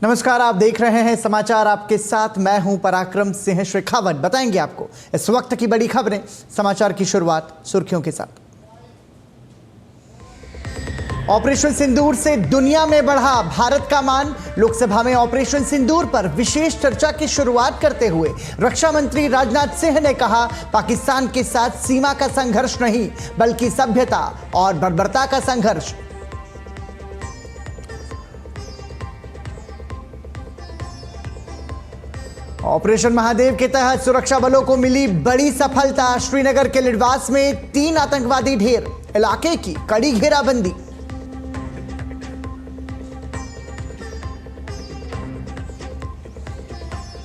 नमस्कार, आप देख रहे हैं समाचार। आपके साथ मैं हूं पराक्रम सिंह शेखावत। बताएंगे आपको इस वक्त की बड़ी खबरें। समाचार की शुरुआत सुर्खियों के साथ। ऑपरेशन सिंदूर से दुनिया में बढ़ा भारत का मान। लोकसभा में ऑपरेशन सिंदूर पर विशेष चर्चा की शुरुआत करते हुए रक्षा मंत्री राजनाथ सिंह ने कहा, पाकिस्तान के साथ सीमा का संघर्ष नहीं बल्कि सभ्यता और बर्बरता का संघर्ष। ऑपरेशन महादेव के तहत सुरक्षा बलों को मिली बड़ी सफलता। श्रीनगर के लिडवास में 3 आतंकवादी ढेर, इलाके की कड़ी घेराबंदी।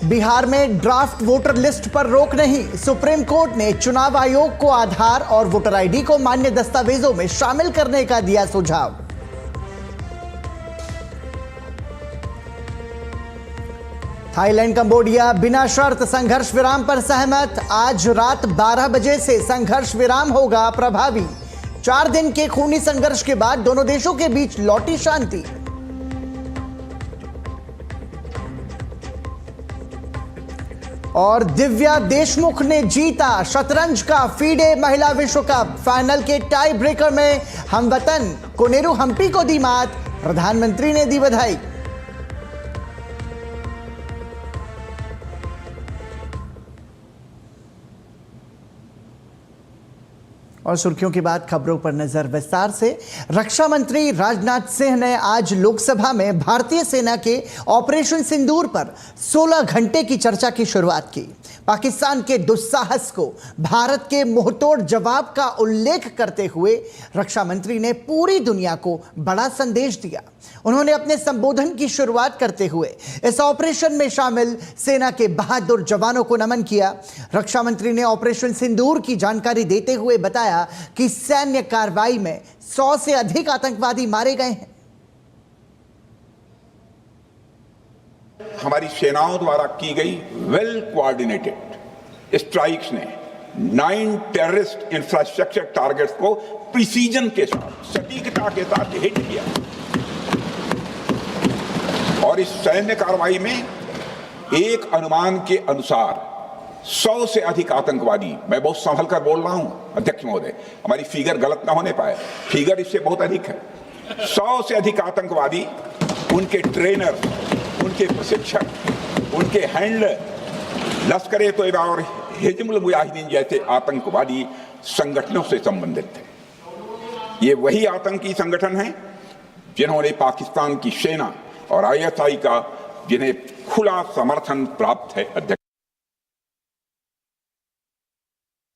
बिहार में ड्राफ्ट वोटर लिस्ट पर रोक नहीं। सुप्रीम कोर्ट ने चुनाव आयोग को आधार और वोटर आईडी को मान्य दस्तावेजों में शामिल करने का दिया सुझाव। थाईलैंड कंबोडिया बिना शर्त संघर्ष विराम पर सहमत। आज रात 12 बजे से संघर्ष विराम होगा प्रभावी। 4 दिन के खूनी संघर्ष के बाद दोनों देशों के बीच लौटी शांति। और दिव्या देशमुख ने जीता शतरंज का फीडे महिला विश्व कप। फाइनल के टाई ब्रेकर में हमवतन कोनेरू हम्पी को दी मात। प्रधानमंत्री ने दी बधाई। और सुर्खियों के बाद खबरों पर नजर विस्तार से। रक्षा मंत्री राजनाथ सिंह ने आज लोकसभा में भारतीय सेना के ऑपरेशन सिंदूर पर 16 घंटे की चर्चा की शुरुआत की। पाकिस्तान के दुस्साहस को भारत के मुंहतोड़ जवाब का उल्लेख करते हुए रक्षा मंत्री ने पूरी दुनिया को बड़ा संदेश दिया। उन्होंने अपने संबोधन की शुरुआत करते हुए इस ऑपरेशन में शामिल सेना के बहादुर जवानों को नमन किया। रक्षा मंत्री ने ऑपरेशन सिंदूर की जानकारी देते हुए बताया कि सैन्य कार्रवाई में 100 से अधिक आतंकवादी मारे गए हैं। हमारी सेनाओं द्वारा की गई वेल कोऑर्डिनेटेड स्ट्राइक्स ने 9 टेररिस्ट इंफ्रास्ट्रक्चर टारगेट्स को प्रिसीजन के साथ, सटीकता के साथ हिट किया। और इस सैन्य कार्रवाई में एक अनुमान के अनुसार 100 से अधिक आतंकवादी, मैं बहुत संभल कर बोल रहा हूं अध्यक्ष महोदय, हमारी फिगर गलत ना होने पाए, फिगर इससे बहुत अधिक है। 100 से अधिक आतंकवादी, उनके ट्रेनर, उनके प्रशिक्षक, उनके हैंडलर, लश्कर तोयबा और हिजबुल मुजाहिदीन जैसे आतंकवादी संगठनों से संबंधित थे। ये वही आतंकी संगठन हैं जिन्होंने पाकिस्तान की सेना और आईएसआई का, जिन्हें खुला समर्थन प्राप्त है। अध्यक्ष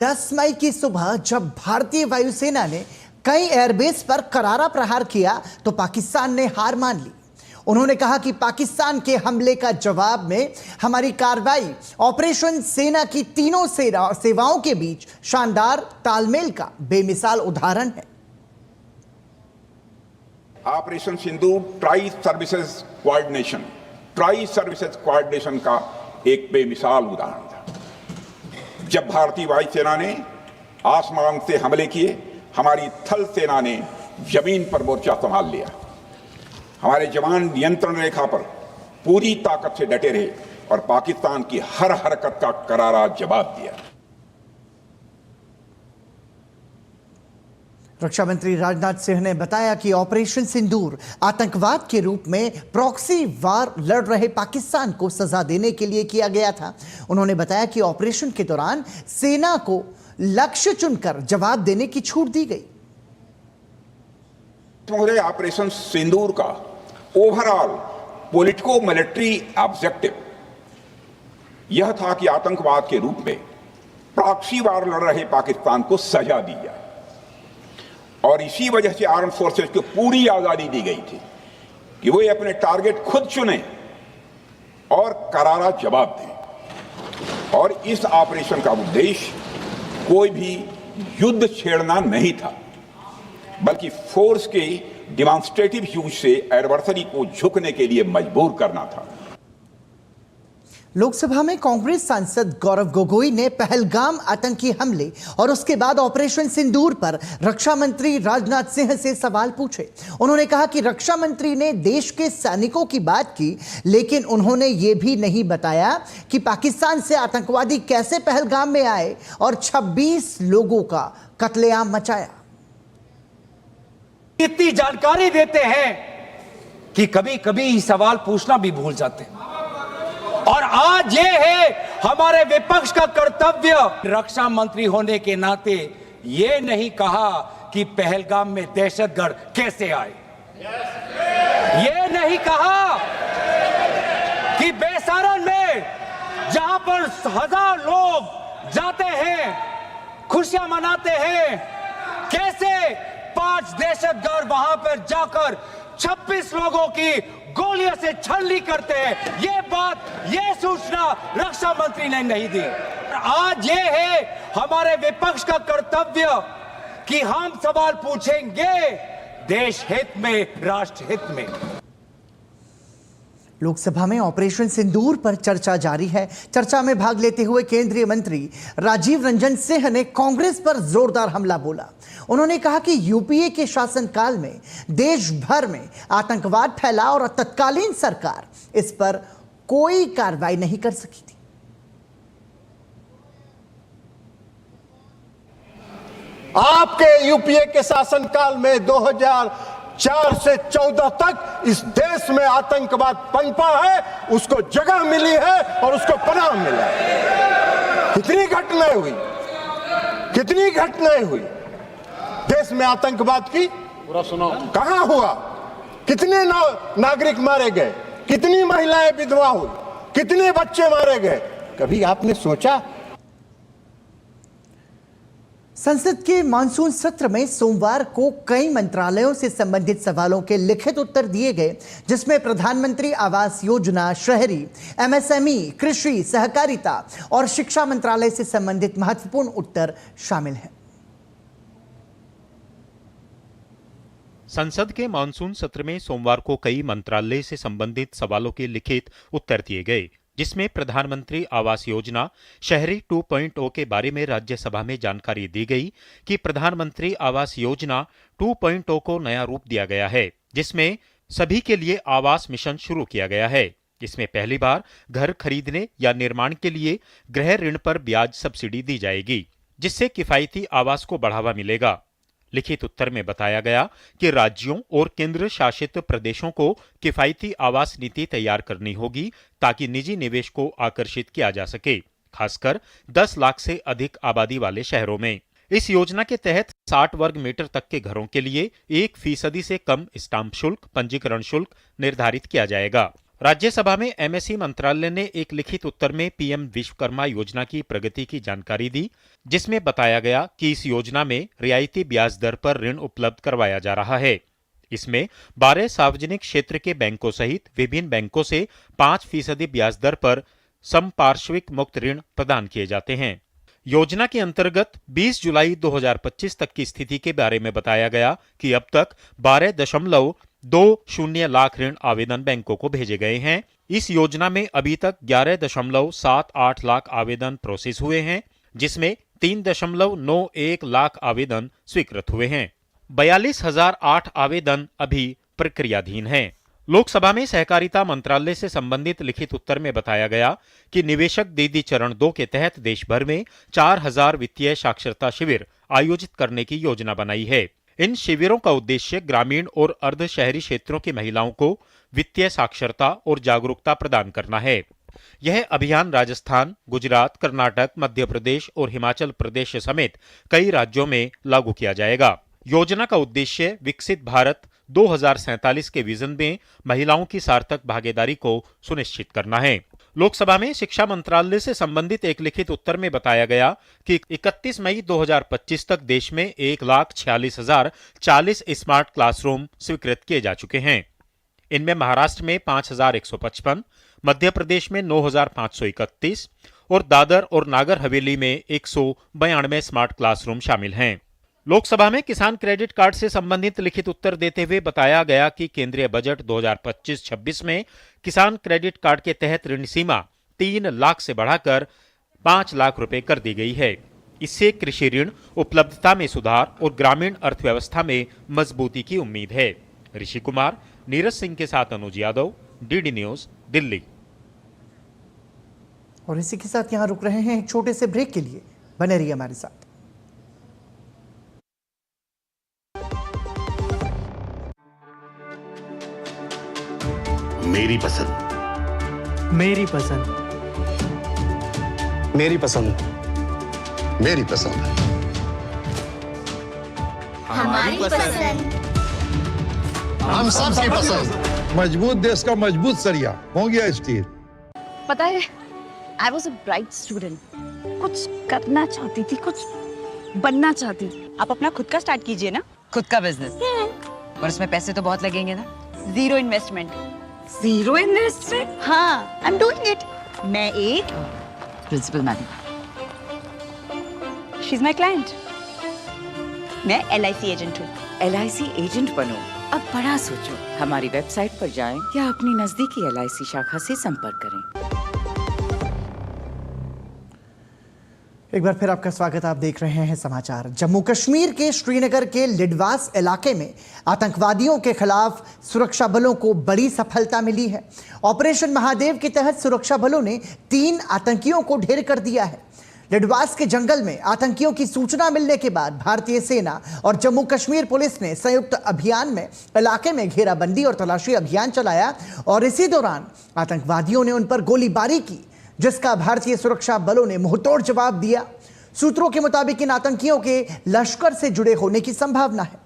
10 मई की सुबह जब भारतीय वायुसेना ने कई एयरबेस पर करारा प्रहार किया तो पाकिस्तान ने हार मान ली। उन्होंने कहा कि पाकिस्तान के हमले का जवाब में हमारी कार्रवाई ऑपरेशन सेना की तीनों सेवाओं के बीच शानदार तालमेल का बेमिसाल उदाहरण है। ऑपरेशन सिंदूर ट्राई सर्विसेज कोऑर्डिनेशन का एक बेमिसाल उदाहरण था। जब भारतीय वायुसेना ने आसमान से हमले किए, हमारी थल सेना ने जमीन पर मोर्चा संभाल लिया। हमारे जवान नियंत्रण रेखा पर पूरी ताकत से डटे रहे और पाकिस्तान की हर हरकत का करारा जवाब दिया। रक्षा मंत्री राजनाथ सिंह ने बताया कि ऑपरेशन सिंदूर आतंकवाद के रूप में प्रॉक्सी वार लड़ रहे पाकिस्तान को सजा देने के लिए किया गया था। उन्होंने बताया कि ऑपरेशन के दौरान सेना को लक्ष्य चुनकर जवाब देने की छूट दी गई। ऑपरेशन सिंदूर का ओवरऑल पॉलिटिको मिलिट्री ऑब्जेक्टिव यह था कि आतंकवाद के रूप में प्रॉक्सी वार लड़ रहे पाकिस्तान को सजा दी जाए। और इसी वजह से आर्म फोर्सेस को पूरी आजादी दी गई थी कि वो अपने टारगेट खुद चुने और करारा जवाब दें। और इस ऑपरेशन का उद्देश्य कोई भी युद्ध छेड़ना नहीं था, बल्कि फोर्स के डिमॉन्स्ट्रेटिव यूज से एडवर्सरी को झुकने के लिए मजबूर करना था। लोकसभा में कांग्रेस सांसद गौरव गोगोई ने पहलगाम आतंकी हमले और उसके बाद ऑपरेशन सिंदूर पर रक्षा मंत्री राजनाथ सिंह से सवाल पूछे। उन्होंने कहा कि रक्षा मंत्री ने देश के सैनिकों की बात की, लेकिन उन्होंने ये भी नहीं बताया कि पाकिस्तान से आतंकवादी कैसे पहलगाम में आए और 26 लोगों का कत्लेआम मचाया। इतनी जानकारी देते हैं कि कभी कभी सवाल पूछना भी भूल जाते हैं। और आज ये है हमारे विपक्ष का कर्तव्य, रक्षा मंत्री होने के नाते ये नहीं कहा कि पहलगाम में दहशतगर्द कैसे आए, ये नहीं कहा कि बेसारन में जहां पर 1000 लोग जाते हैं, खुशियां मनाते हैं, कैसे 5 दहशतगर्द वहां पर जाकर 26 लोगों की गोलियों से छलनी करते हैं। ये बात, ये सूचना रक्षा मंत्री ने नहीं दी। आज ये है हमारे विपक्ष का कर्तव्य कि हम सवाल पूछेंगे देश हित में, राष्ट्र हित में। लोकसभा में ऑपरेशन सिंदूर पर चर्चा जारी है। चर्चा में भाग लेते हुए केंद्रीय मंत्री राजीव रंजन सिंह ने कांग्रेस पर जोरदार हमला बोला। उन्होंने कहा कि यूपीए के शासनकाल में देश भर में आतंकवाद फैला और तत्कालीन सरकार इस पर कोई कार्रवाई नहीं कर सकी थी। आपके यूपीए के शासनकाल में 2004 से 14 तक इस देश में आतंकवाद पनपा है, उसको जगह मिली है और उसको पनाह मिला है। कितनी घटनाएं हुई, कितनी घटनाएं हुई देश में आतंकवाद की, पूरा सुनाओ। कहां हुआ, कितने नागरिक मारे गए, कितनी महिलाएं विधवा हुई, कितने बच्चे मारे गए, कभी आपने सोचा? संसद के मानसून सत्र में सोमवार को कई मंत्रालयों से संबंधित सवालों के लिखित उत्तर दिए गए, जिसमें प्रधानमंत्री आवास योजना, शहरी, एमएसएमई, कृषि, सहकारिता और शिक्षा मंत्रालय से संबंधित महत्वपूर्ण उत्तर शामिल हैं। संसद के मानसून सत्र में सोमवार को कई मंत्रालय से संबंधित सवालों के लिखित उत्तर दिए गए, जिसमें प्रधानमंत्री आवास योजना, शहरी 2.0 के बारे में राज्यसभा में जानकारी दी गई कि प्रधानमंत्री आवास योजना 2.0 को नया रूप दिया गया है, जिसमें सभी के लिए आवास मिशन शुरू किया गया है। इसमें पहली बार घर खरीदने या निर्माण के लिए गृह ऋण पर ब्याज सब्सिडी दी जाएगी, जिससे किफायती आवास को बढ़ावा मिलेगा। लिखित उत्तर में बताया गया कि राज्यों और केंद्र शासित प्रदेशों को किफायती आवास नीति तैयार करनी होगी ताकि निजी निवेश को आकर्षित किया जा सके, खासकर 10 लाख से अधिक आबादी वाले शहरों में। इस योजना के तहत 60 वर्ग मीटर तक के घरों के लिए 1% से कम स्टाम्प शुल्क, पंजीकरण शुल्क निर्धारित किया जाएगा। राज्यसभा में एमएसई मंत्रालय ने एक लिखित उत्तर में पीएम विश्वकर्मा योजना की प्रगति की जानकारी दी, जिसमें बताया गया कि इस योजना में रियायती ब्याज दर पर ऋण उपलब्ध करवाया जा रहा है। इसमें 12 सार्वजनिक क्षेत्र के बैंकों सहित विभिन्न बैंकों से 5% ब्याज दर पर संपार्श्विक मुक्त ऋण प्रदान किए जाते हैं। योजना के अंतर्गत 20 जुलाई 2025 तक की स्थिति के बारे में बताया गया कि अब तक 12.20 लाख ऋण आवेदन बैंकों को भेजे गए हैं। इस योजना में अभी तक 11.78 लाख आवेदन प्रोसेस हुए हैं, जिसमें 3.91 लाख आवेदन स्वीकृत हुए हैं। 42,008 आवेदन अभी प्रक्रियाधीन हैं। लोकसभा में सहकारिता मंत्रालय से संबंधित लिखित उत्तर में बताया गया कि निवेशक दीदी चरण 2 के तहत देश भर में 4000 वित्तीय साक्षरता शिविर आयोजित करने की योजना बनाई है। इन शिविरों का उद्देश्य ग्रामीण और अर्ध शहरी क्षेत्रों की महिलाओं को वित्तीय साक्षरता और जागरूकता प्रदान करना है। यह अभियान राजस्थान, गुजरात, कर्नाटक, मध्य प्रदेश और हिमाचल प्रदेश समेत कई राज्यों में लागू किया जाएगा। योजना का उद्देश्य विकसित भारत 2047 के विजन में महिलाओं की सार्थक भागीदारी को सुनिश्चित करना है। लोकसभा में शिक्षा मंत्रालय से संबंधित एक लिखित उत्तर में बताया गया कि 31 मई 2025 तक देश में 1,46,040 स्मार्ट क्लासरूम स्वीकृत किए जा चुके हैं। इनमें महाराष्ट्र में 5,155, मध्य प्रदेश में 9,531 और दादर और नागर हवेली में 192 स्मार्ट क्लासरूम शामिल हैं। लोकसभा में किसान क्रेडिट कार्ड से संबंधित लिखित उत्तर देते हुए बताया गया कि केंद्रीय बजट 2025-26 में किसान क्रेडिट कार्ड के तहत ऋण सीमा 3 लाख से बढ़ाकर 5 लाख रुपए कर दी गई है। इससे कृषि ऋण उपलब्धता में सुधार और ग्रामीण अर्थव्यवस्था में मजबूती की उम्मीद है। ऋषि कुमार, नीरज सिंह के साथ अनुज यादव, डीडी न्यूज, दिल्ली। और इसी के साथ यहां रुक रहे हैं एक छोटे से ब्रेक के लिए, बने रहिए हमारे साथ। मेरी पसंद, मेरी पसंद, मेरी पसंद, मेरी पसंद, हमारी पसंद, हम सबकी पसंद। मजबूत देश का मजबूत सरिया हो गया स्टील। पता है, I was a bright student. कुछ करना चाहती थी, कुछ बनना चाहती थी। आप अपना खुद का स्टार्ट कीजिए ना, खुद का बिजनेस। और उसमें पैसे तो बहुत लगेंगे ना। Zero investment. Zero investment? हाँ, आई एम डूइंग इट। मैं एक principal madam, she is my client. मैं LIC एजेंट हूँ। LIC एजेंट बनो, अब बड़ा सोचो। हमारी वेबसाइट पर जाएं या अपनी नजदीकी LIC शाखा से संपर्क करें। एक बार फिर आपका स्वागत। आप देख रहे हैं समाचार। जम्मू कश्मीर के श्रीनगर के लिडवास इलाके में आतंकवादियों के खिलाफ सुरक्षा बलों को बड़ी सफलता मिली है। ऑपरेशन महादेव के तहत सुरक्षा बलों ने 3 आतंकियों को ढेर कर दिया है। लिडवास के जंगल में आतंकियों की सूचना मिलने के बाद भारतीय सेना और जम्मू कश्मीर पुलिस ने संयुक्त अभियान में इलाके में घेराबंदी और तलाशी अभियान चलाया और इसी दौरान आतंकवादियों ने उन पर गोलीबारी की, जिसका भारतीय सुरक्षा बलों ने मुंहतोड़ जवाब दिया। सूत्रों के मुताबिक इन आतंकियों के लश्कर से जुड़े होने की संभावना है।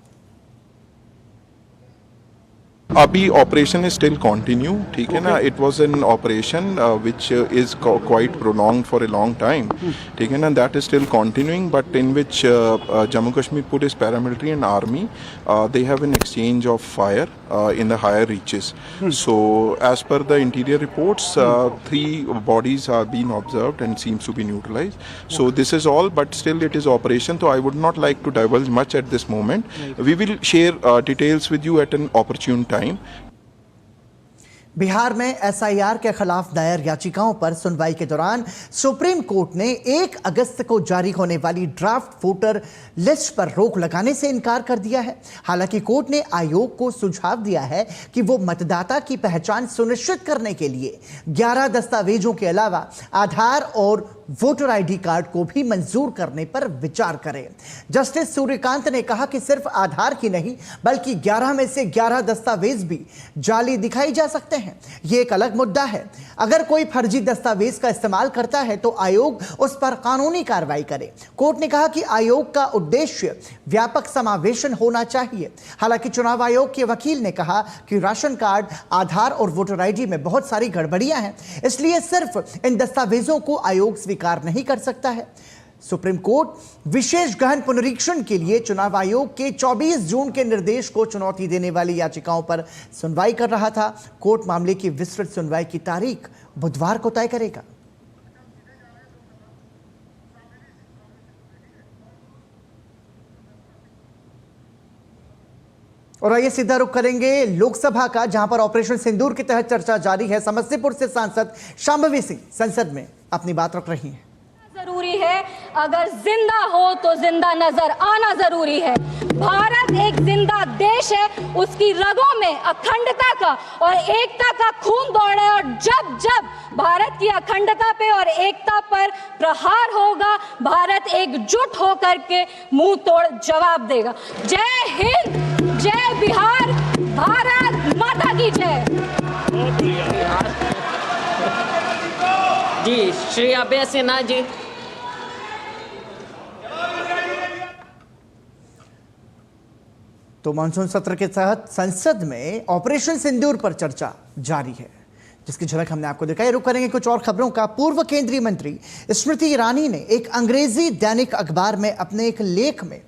अभी ऑपरेशन इज स्टिल कंटिन्यू, ठीक है ना। It was an operation which is quite prolonged for a long time, ठीक है ना। That is still continuing, but in which Jammu Kashmir police, paramilitary and army they have an exchange of fire in the higher reaches. So as per the interior reports, 3 bodies are being observed and seems to be neutralized. So this is all, but still it is operation, so I would not like to divulge much at this moment. We will share details with you at an opportune time. Bihar में SIR के खिलाफ दायर याचिकाओं पर सुनवाई के दौरान supreme court ने 1 अगस्त को जारी होने वाली ड्राफ्ट वोटर लिस्ट पर रोक लगाने से इनकार कर दिया है। हालांकि कोर्ट ने आयोग को सुझाव दिया है कि वो मतदाता की पहचान सुनिश्चित करने के लिए 11 दस्तावेजों के अलावा आधार और वोटर ID कार्ड को भी मंजूर करने पर विचार करें। जस्टिस सूर्यकांत ने कहा कि सिर्फ आधार की नहीं, बल्कि 11 में से 11 दस्तावेज भी जाली दिखाई जा सकते हैं। यह एक अलग मुद्दा है। अगर कोई फर्जी दस्तावेज का इस्तेमाल करता है तो आयोग उस पर कानूनी कार्रवाई करे। कोर्ट ने कहा कि आयोग का उद्देश्य व्यापक समावेशन होना चाहिए। हालांकि चुनाव आयोग के वकील ने कहा कि राशन कार्ड, आधार और वोटर ID में बहुत सारी गड़बड़ियां हैं, इसलिए सिर्फ इन दस्तावेजों को आयोग स्वीकार नहीं कर सकता है। सुप्रीम कोर्ट विशेष गहन पुनरीक्षण के लिए चुनाव आयोग के 24 जून के निर्देश को चुनौती देने वाली याचिकाओं पर सुनवाई कर रहा था। कोर्ट मामले की विस्तृत सुनवाई की तारीख बुधवार को तय करेगा। और आइए सीधा रुख करेंगे लोकसभा का, जहां पर ऑपरेशन सिंदूर के तहत चर्चा जारी है। समस्तीपुर से सांसद शांभवी सिंह संसद में अपनी बात रख रही हैं। जरूरी है, अगर जिंदा हो तो जिंदा नजर आना जरूरी है। भारत एक जिंदा देश है, उसकी रगों में अखंडता का और एकता का खून दौड़ रहा है और जब जब भारत की अखंडता पे और एकता पर प्रहार होगा, भारत एकजुट होकर के मुंह तोड़ जवाब देगा। जय हिंद, जय बिहार, भारत माता की जय। जी श्री अभय सिन्हा जी। तो मानसून सत्र के तहत संसद में ऑपरेशन सिंदूर पर चर्चा जारी है, जिसकी झलक हमने आपको दिखाई। रुक करेंगे कुछ और खबरों का। पूर्व केंद्रीय मंत्री स्मृति ईरानी ने एक अंग्रेजी दैनिक अखबार में अपने एक लेख में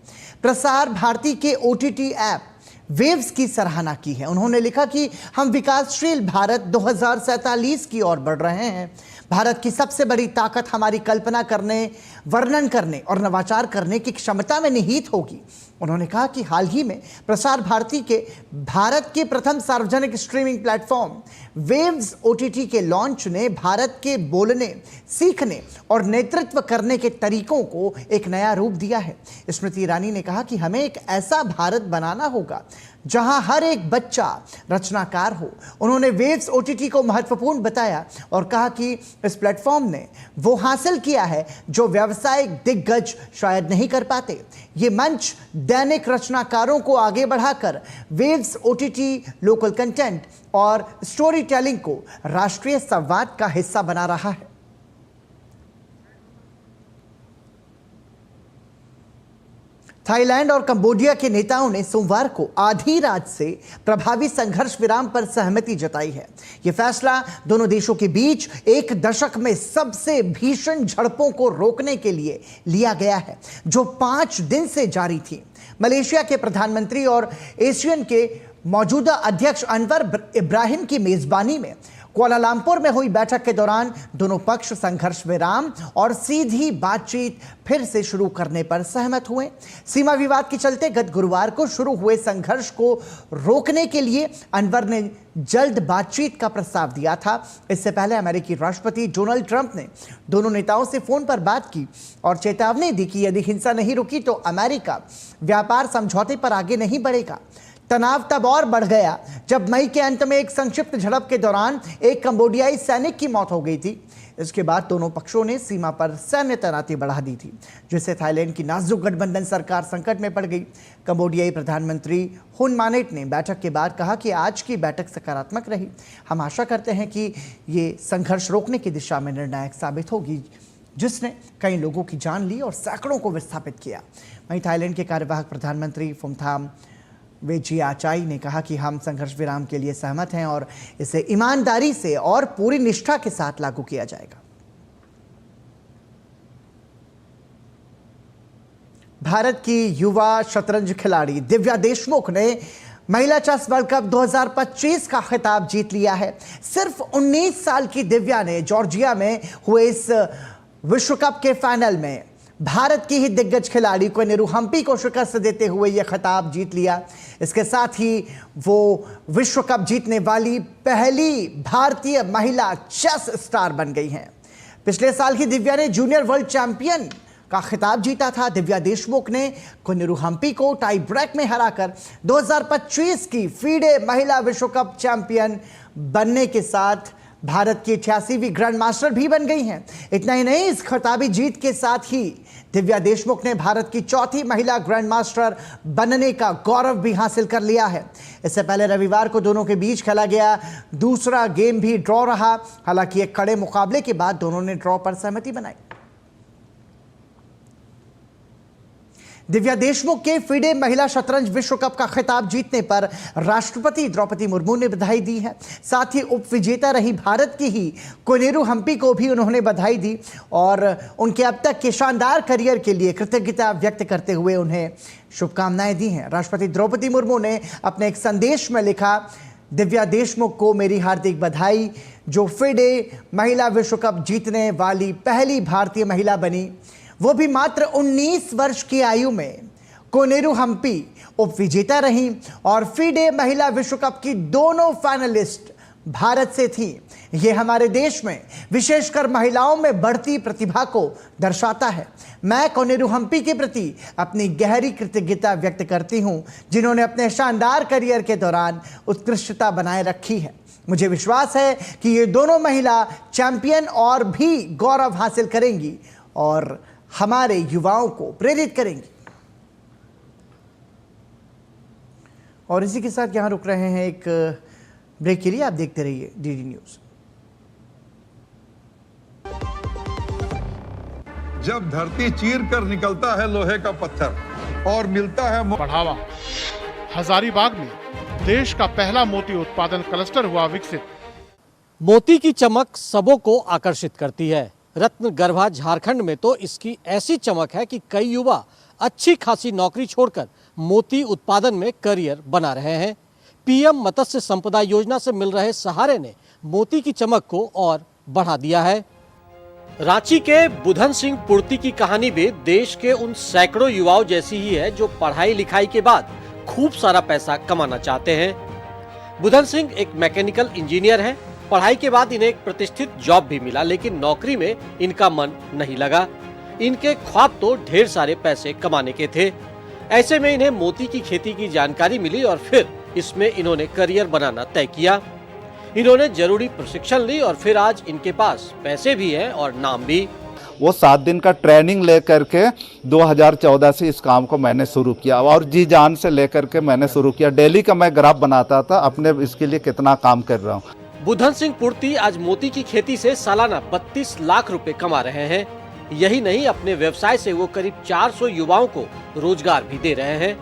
प्रसार भारती के OTT ऐप वेव्स की सराहना की है। उन्होंने लिखा कि हम विकासशील भारत 2047 की ओर बढ़ रहे हैं। भारत की सबसे बड़ी ताकत हमारी कल्पना करने, वर्णन करने और नवाचार करने की क्षमता में निहित होगी। उन्होंने कहा कि हाल ही में प्रसार भारती के भारत के प्रथम सार्वजनिक स्ट्रीमिंग प्लेटफॉर्म वेव्स ओटीटी के लॉन्च ने भारत के बोलने, सीखने और नेतृत्व करने के तरीकों को एक नया रूप दिया है। स्मृति ईरानी ने कहा कि हमें एक ऐसा भारत बनाना होगा जहां हर एक बच्चा रचनाकार हो। उन्होंने वेव्स ओटीटी को महत्वपूर्ण बताया और कहा कि इस प्लेटफॉर्म ने वो हासिल किया है जो व्यावसायिक दिग्गज शायद नहीं कर पाते। ये मंच दैनिक रचनाकारों को आगे बढ़ाकर वेव्स ओटीटी लोकल कंटेंट और स्टोरी टेलिंग को राष्ट्रीय संवाद का हिस्सा बना रहा है। थाईलैंड और कंबोडिया के नेताओं ने सोमवार को आधी रात से प्रभावी संघर्ष विराम पर सहमति जताई है। यह फैसला दोनों देशों के बीच एक दशक में सबसे भीषण झड़पों को रोकने के लिए लिया गया है, जो 5 दिन से जारी थी। मलेशिया के प्रधानमंत्री और एशियन के मौजूदा अध्यक्ष अनवर इब्राहिम की मेजबानी में कुआलालंपुर में हुई बैठक के दौरान दोनों पक्ष संघर्ष विराम और सीधी बातचीत फिर से शुरू करने पर सहमत हुए। सीमा विवाद के चलते गत गुरुवार को शुरू हुए संघर्ष को रोकने के लिए अनवर ने जल्द बातचीत का प्रस्ताव दिया था। इससे पहले अमेरिकी राष्ट्रपति डोनाल्ड ट्रंप ने दोनों नेताओं से फोन पर बात की और चेतावनी दी कि यदि हिंसा नहीं रुकी तो अमेरिका व्यापार समझौते पर आगे नहीं बढ़ेगा। तनाव तब और बढ़ गया जब मई के अंत में एक संक्षिप्त झड़प के दौरान एक कंबोडियाई सैनिक की मौत हो गई थी। इसके बाद दोनों पक्षों ने सीमा पर सैन्य तैनाती बढ़ा दी थी, जिससे थाईलैंड की नाजुक गठबंधन सरकार संकट में पड़ गई। कंबोडियाई प्रधानमंत्री हुन मानेट ने बैठक के बाद कहा कि आज की बैठक सकारात्मक रही। हम आशा करते हैं कि ये संघर्ष रोकने की दिशा में निर्णायक साबित होगी, जिसने कई लोगों की जान ली और सैकड़ों को विस्थापित किया। वहीं थाईलैंड के कार्यवाहक प्रधानमंत्री फुमथाम वेचियाचाई ने कहा कि हम संघर्ष विराम के लिए सहमत हैं और इसे ईमानदारी से और पूरी निष्ठा के साथ लागू किया जाएगा। भारत की युवा शतरंज खिलाड़ी दिव्या देशमुख ने महिला चेस वर्ल्ड कप 2025 का खिताब जीत लिया है। सिर्फ 19 साल की दिव्या ने जॉर्जिया में हुए इस विश्व कप के फाइनल में भारत की ही दिग्गज खिलाड़ी कोनेरू हम्पी को शिकस्त देते हुए यह खिताब जीत लिया। इसके साथ ही वो विश्व कप जीतने वाली पहली भारतीय महिला चेस स्टार बन गई हैं। पिछले साल ही दिव्या ने जूनियर वर्ल्ड चैंपियन का खिताब जीता था। दिव्या देशमुख ने कोनेरू हम्पी को टाई ब्रेक में हराकर 2025 की फीडे महिला विश्व कप चैंपियन बनने के साथ भारत की 88वीं ग्रैंड मास्टर भी बन गई हैं। इतना ही नहीं, इस खिताबी जीत के साथ ही दिव्या देशमुख ने भारत की 4थी महिला ग्रैंड मास्टर बनने का गौरव भी हासिल कर लिया है। इससे पहले रविवार को दोनों के बीच खेला गया दूसरा गेम भी ड्रॉ रहा। हालांकि एक कड़े मुकाबले के बाद दोनों ने ड्रॉ पर सहमति बनाई। दिव्या देशमुख के फीडे महिला शतरंज विश्व कप का खिताब जीतने पर राष्ट्रपति द्रौपदी मुर्मू ने बधाई दी है। साथ ही उप विजेता रही भारत की ही कोनेरू हम्पी को भी उन्होंने बधाई दी और उनके अब तक के शानदार करियर के लिए कृतज्ञता व्यक्त करते हुए उन्हें शुभकामनाएं दी हैं। राष्ट्रपति द्रौपदी मुर्मू ने अपने एक संदेश में लिखा, दिव्या देशमुख को मेरी हार्दिक बधाई, जो फीडे महिला विश्व कप जीतने वाली पहली भारतीय महिला बनी, वो भी मात्र 19 वर्ष की आयु में। कोनेरू हम्पी उप विजेता रहीं और फीडे महिला विश्व कप की दोनों फाइनलिस्ट भारत से थीं। यह हमारे देश में विशेषकर महिलाओं में बढ़ती प्रतिभा को दर्शाता है। मैं कोनेरू हम्पी के प्रति अपनी गहरी कृतज्ञता व्यक्त करती हूं, जिन्होंने अपने शानदार करियर के दौरान उत्कृष्टता बनाए रखी है। मुझे विश्वास है कि ये दोनों महिला चैंपियन और भी गौरव हासिल करेंगी और हमारे युवाओं को प्रेरित करेंगी। और इसी के साथ यहां रुक रहे हैं एक ब्रेक के लिए। आप देखते रहिए डीडी न्यूज। जब धरती चीर कर निकलता है लोहे का पत्थर और मिलता है बढ़ावा। हजारीबाग में देश का पहला मोती उत्पादन क्लस्टर हुआ विकसित। मोती की चमक सबों को आकर्षित करती है। रत्न गर्भा झारखंड में तो इसकी ऐसी चमक है कि कई युवा अच्छी खासी नौकरी छोड़कर मोती उत्पादन में करियर बना रहे हैं। पीएम मत्स्य संपदा योजना से मिल रहे सहारे ने मोती की चमक को और बढ़ा दिया है। रांची के बुधन सिंह पूर्ति की कहानी भी देश के उन सैकड़ों युवाओं जैसी ही है जो पढ़ाई लिखाई के बाद खूब सारा पैसा कमाना चाहते हैं। बुधन सिंह एक मैकेनिकल इंजीनियर हैं। पढ़ाई के बाद इन्हें एक प्रतिष्ठित जॉब भी मिला, लेकिन नौकरी में इनका मन नहीं लगा। इनके ख्वाब तो ढेर सारे पैसे कमाने के थे। ऐसे में इन्हें मोती की खेती की जानकारी मिली और फिर इसमें इन्होंने करियर बनाना तय किया। इन्होंने जरूरी प्रशिक्षण ली और फिर आज इनके पास पैसे भी हैं और नाम भी। वो 7 दिन का ट्रेनिंग लेकर के 2014 से इस काम को मैंने शुरू किया और जी जान से लेकर के मैंने शुरू किया। डेली का मैं ग्राफ बनाता था अपने इसके लिए कितना काम कर रहा हूँ। बुधन सिंह पूर्ति आज मोती की खेती से सालाना 32 लाख रुपए कमा रहे हैं। यही नहीं, अपने व्यवसाय से वो करीब 400 युवाओं को रोजगार भी दे रहे हैं।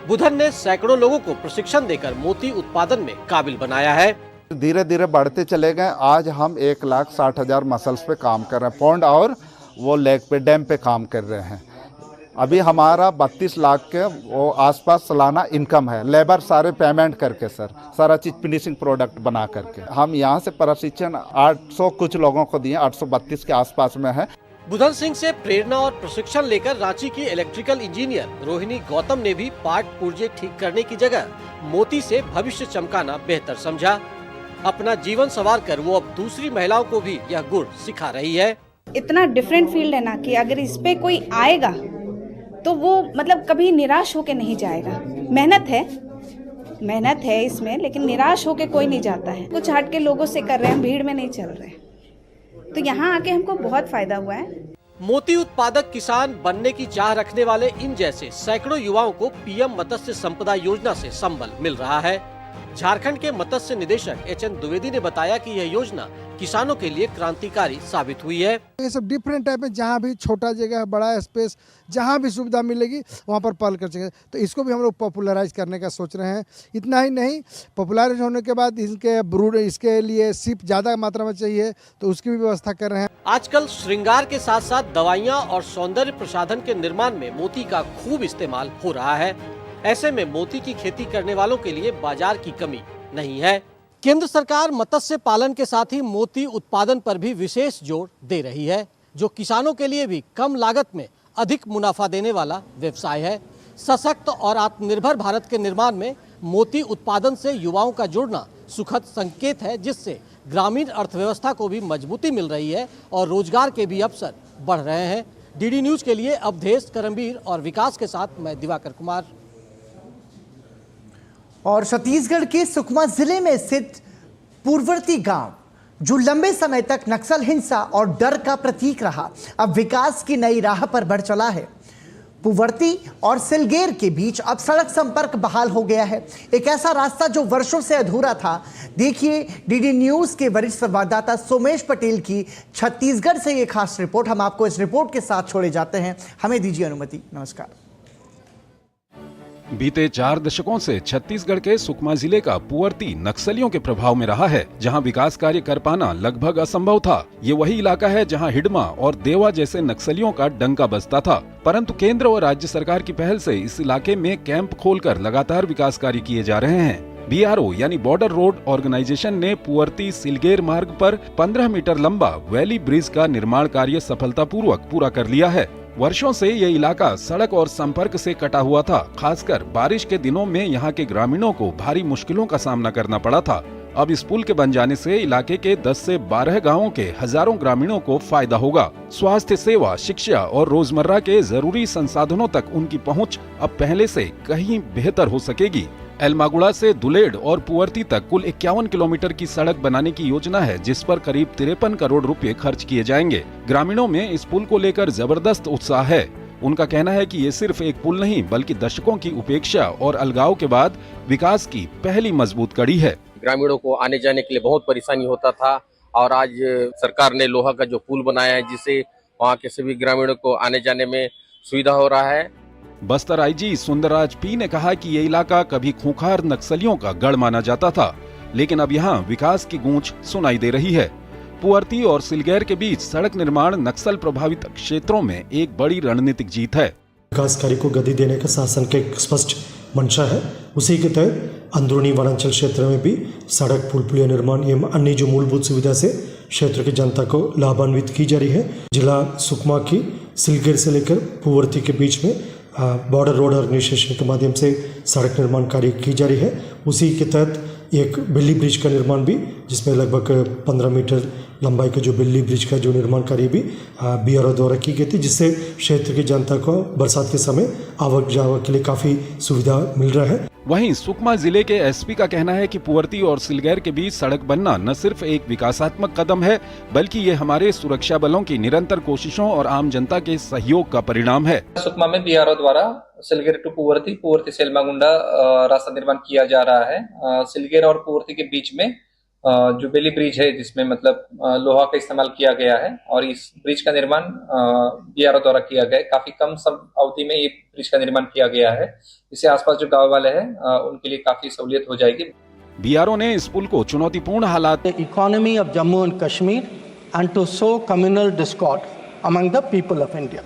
बुधन ने सैकड़ों लोगों को प्रशिक्षण देकर मोती उत्पादन में काबिल बनाया है। धीरे धीरे बढ़ते चले गए। आज हम 1,60,000 मसल्स पे काम कर रहे हैं, पौंड और वो लेग पे डैम पे काम कर रहे हैं। अभी हमारा 32 लाख के वो आसपास सालाना इनकम है, लेबर सारे पेमेंट करके सर, सारा चीज फिनिशिंग प्रोडक्ट बना करके। हम यहाँ से प्रशिक्षण 800 कुछ लोगों को दिए, 832 के आसपास में है। बुधन सिंह से प्रेरणा और प्रशिक्षण लेकर रांची की इलेक्ट्रिकल इंजीनियर रोहिणी गौतम ने भी पार्ट पुर्जे ठीक करने की जगह मोती से भविष्य चमकाना बेहतर समझा। अपना जीवन संवार कर वो अब दूसरी महिलाओं को भी यह गुण सिखा रही है। इतना डिफरेंट फील्ड है ना कि अगर इस पे कोई आएगा तो वो मतलब कभी निराश होके नहीं जाएगा। मेहनत है इसमें, लेकिन निराश होके कोई नहीं जाता है। कुछ हट के लोगों से कर रहे हैं, भीड़ में नहीं चल रहे, तो यहाँ आके हमको बहुत फायदा हुआ है। मोती उत्पादक किसान बनने की चाह रखने वाले इन जैसे सैकड़ों युवाओं को पीएम मत्स्य संपदा योजना से संबल मिल रहा है। झारखंड के मत्स्य निदेशक एच.एन. द्विवेदी ने बताया कि यह योजना किसानों के लिए क्रांतिकारी साबित हुई है। ये सब डिफरेंट टाइप में, जहाँ भी छोटा जगह बड़ा स्पेस, जहाँ भी सुविधा मिलेगी वहाँ पर पहल कर सके, तो इसको भी हम लोग पॉपुलराइज करने का सोच रहे हैं। इतना ही नहीं, पॉपुलराइज होने के बाद इनके ब्रूड, इसके लिए सिप ज़्यादा मात्रा में चाहिए तो उसकी भी व्यवस्था कर रहे हैं। आजकल श्रृंगार के साथ साथ दवाइयाँ और सौंदर्य प्रसाधन के निर्माण में मोती का खूब इस्तेमाल हो रहा है। ऐसे में मोती की खेती करने वालों के लिए बाजार की कमी नहीं है। केंद्र सरकार मत्स्य पालन के साथ ही मोती उत्पादन पर भी विशेष जोर दे रही है, जो किसानों के लिए भी कम लागत में अधिक मुनाफा देने वाला व्यवसाय है। सशक्त और आत्मनिर्भर भारत के निर्माण में मोती उत्पादन से युवाओं का जुड़ना सुखद संकेत है, जिससे ग्रामीण अर्थव्यवस्था को भी मजबूती मिल रही है और रोजगार के भी अवसर बढ़ रहे हैं। डीडी न्यूज के लिए अवधेश, करमवीर और विकास के साथ मैं दिवाकर कुमार। और छत्तीसगढ़ के सुकमा जिले में स्थित पूर्ववर्ती गांव, जो लंबे समय तक नक्सल हिंसा और डर का प्रतीक रहा, अब विकास की नई राह पर बढ़ चला है। पूर्ववर्ती और सिलगेर के बीच अब सड़क संपर्क बहाल हो गया है, एक ऐसा रास्ता जो वर्षों से अधूरा था। देखिए डीडी न्यूज के वरिष्ठ संवाददाता सोमेश पटेल की छत्तीसगढ़ से ये खास रिपोर्ट। हम आपको इस रिपोर्ट के साथ छोड़े जाते हैं, हमें दीजिए अनुमति। नमस्कार। बीते 4 दशकों से छत्तीसगढ़ के सुकमा जिले का पूर्ववर्ती नक्सलियों के प्रभाव में रहा है, जहां विकास कार्य कर पाना लगभग असंभव था। ये वही इलाका है जहां हिडमा और देवा जैसे नक्सलियों का डंका बजता था, परंतु केंद्र और राज्य सरकार की पहल से इस इलाके में कैंप खोलकर लगातार विकास कार्य किए जा रहे हैं। बीआरओ यानी बॉर्डर रोड ऑर्गेनाइजेशन ने पूर्ववर्ती सिलगेर मार्ग पर 15 मीटर लंबा वैली ब्रिज का निर्माण कार्य सफलतापूर्वक पूरा कर लिया है। वर्षों से ये इलाका सड़क और संपर्क से कटा हुआ था। खासकर बारिश के दिनों में यहाँ के ग्रामीणों को भारी मुश्किलों का सामना करना पड़ा था। अब इस पुल के बन जाने से इलाके के 10 से 12 गांवों के हजारों ग्रामीणों को फायदा होगा। स्वास्थ्य सेवा, शिक्षा और रोजमर्रा के जरूरी संसाधनों तक उनकी पहुंच अब पहले से कहीं बेहतर हो सकेगी। एलमागुड़ा से दुलेड और पुअर्ती तक कुल 51 किलोमीटर की सड़क बनाने की योजना है, जिस पर करीब 53 करोड़ रुपए खर्च किए जाएंगे। ग्रामीणों में इस पुल को लेकर जबरदस्त उत्साह है। उनका कहना है कि ये सिर्फ एक पुल नहीं बल्कि दशकों की उपेक्षा और अलगाव के बाद विकास की पहली मजबूत कड़ी है। ग्रामीणों को आने जाने के लिए बहुत परेशानी होता था और आज सरकार ने लोहा का जो पुल बनाया है, जिससे वहाँ के सभी ग्रामीणों को आने जाने में सुविधा हो रहा है। बस्तर आईजी सुंदरराज पी ने कहा कि ये इलाका कभी खूंखार नक्सलियों का गढ़ माना जाता था, लेकिन अब यहाँ विकास की गूंज सुनाई दे रही है। पुअर्ती और सिलगेर के बीच सड़क निर्माण नक्सल प्रभावित क्षेत्रों में एक बड़ी रणनीतिक जीत है। विकास कार्य को गति देने का शासन का एक स्पष्ट मंशा है। उसी के तहत अंदरूनी वनांचल क्षेत्र में भी सड़क, पुल पुलिया निर्माण एवं अन्य जो मूलभूत सुविधा से क्षेत्र की जनता को लाभान्वित की जा रही है। जिला सुकमा की सिलगेर से लेकर पुवर्ती के बीच में बॉर्डर रोड ऑर्गेनाइजेशन के माध्यम से सड़क निर्माण कार्य की जा रही है। उसी के तहत एक बिल्ली ब्रिज का निर्माण भी, जिसमें लगभग 15 मीटर लंबाई का जो बिल्ली ब्रिज का जो निर्माण कार्य भी बीआरओ द्वारा की गई थी, जिससे क्षेत्र की जनता को बरसात के समय आवक जावक के लिए काफ़ी सुविधा मिल रहा है। वहीं सुकमा जिले के एसपी का कहना है कि पुवर्ती और सिलगेर के बीच सड़क बनना न सिर्फ एक विकासात्मक कदम है, बल्कि ये हमारे सुरक्षा बलों की निरंतर कोशिशों और आम जनता के सहयोग का परिणाम है। सुकमा में बीआरओ द्वारा सिलगेर टू पुवर्ती, पुवर्ती से एलमागुंडा रास्ता निर्माण किया जा रहा है। सिलगेर और पुवर्ती के बीच में जो बेली ब्रिज है, जिसमें मतलब लोहा का इस्तेमाल किया गया है, और इस ब्रिज का निर्माण बीआरओ द्वारा किया गया है। काफी कम अवधि में ये ब्रिज का निर्माण किया गया है। इससे आसपास जो गांव वाले हैं उनके लिए काफी सहूलियत हो जाएगी। बीआरओ ने इस पुल को चुनौतीपूर्ण हालात economy of Jammu and Kashmir and to sow communal discord among the people of India.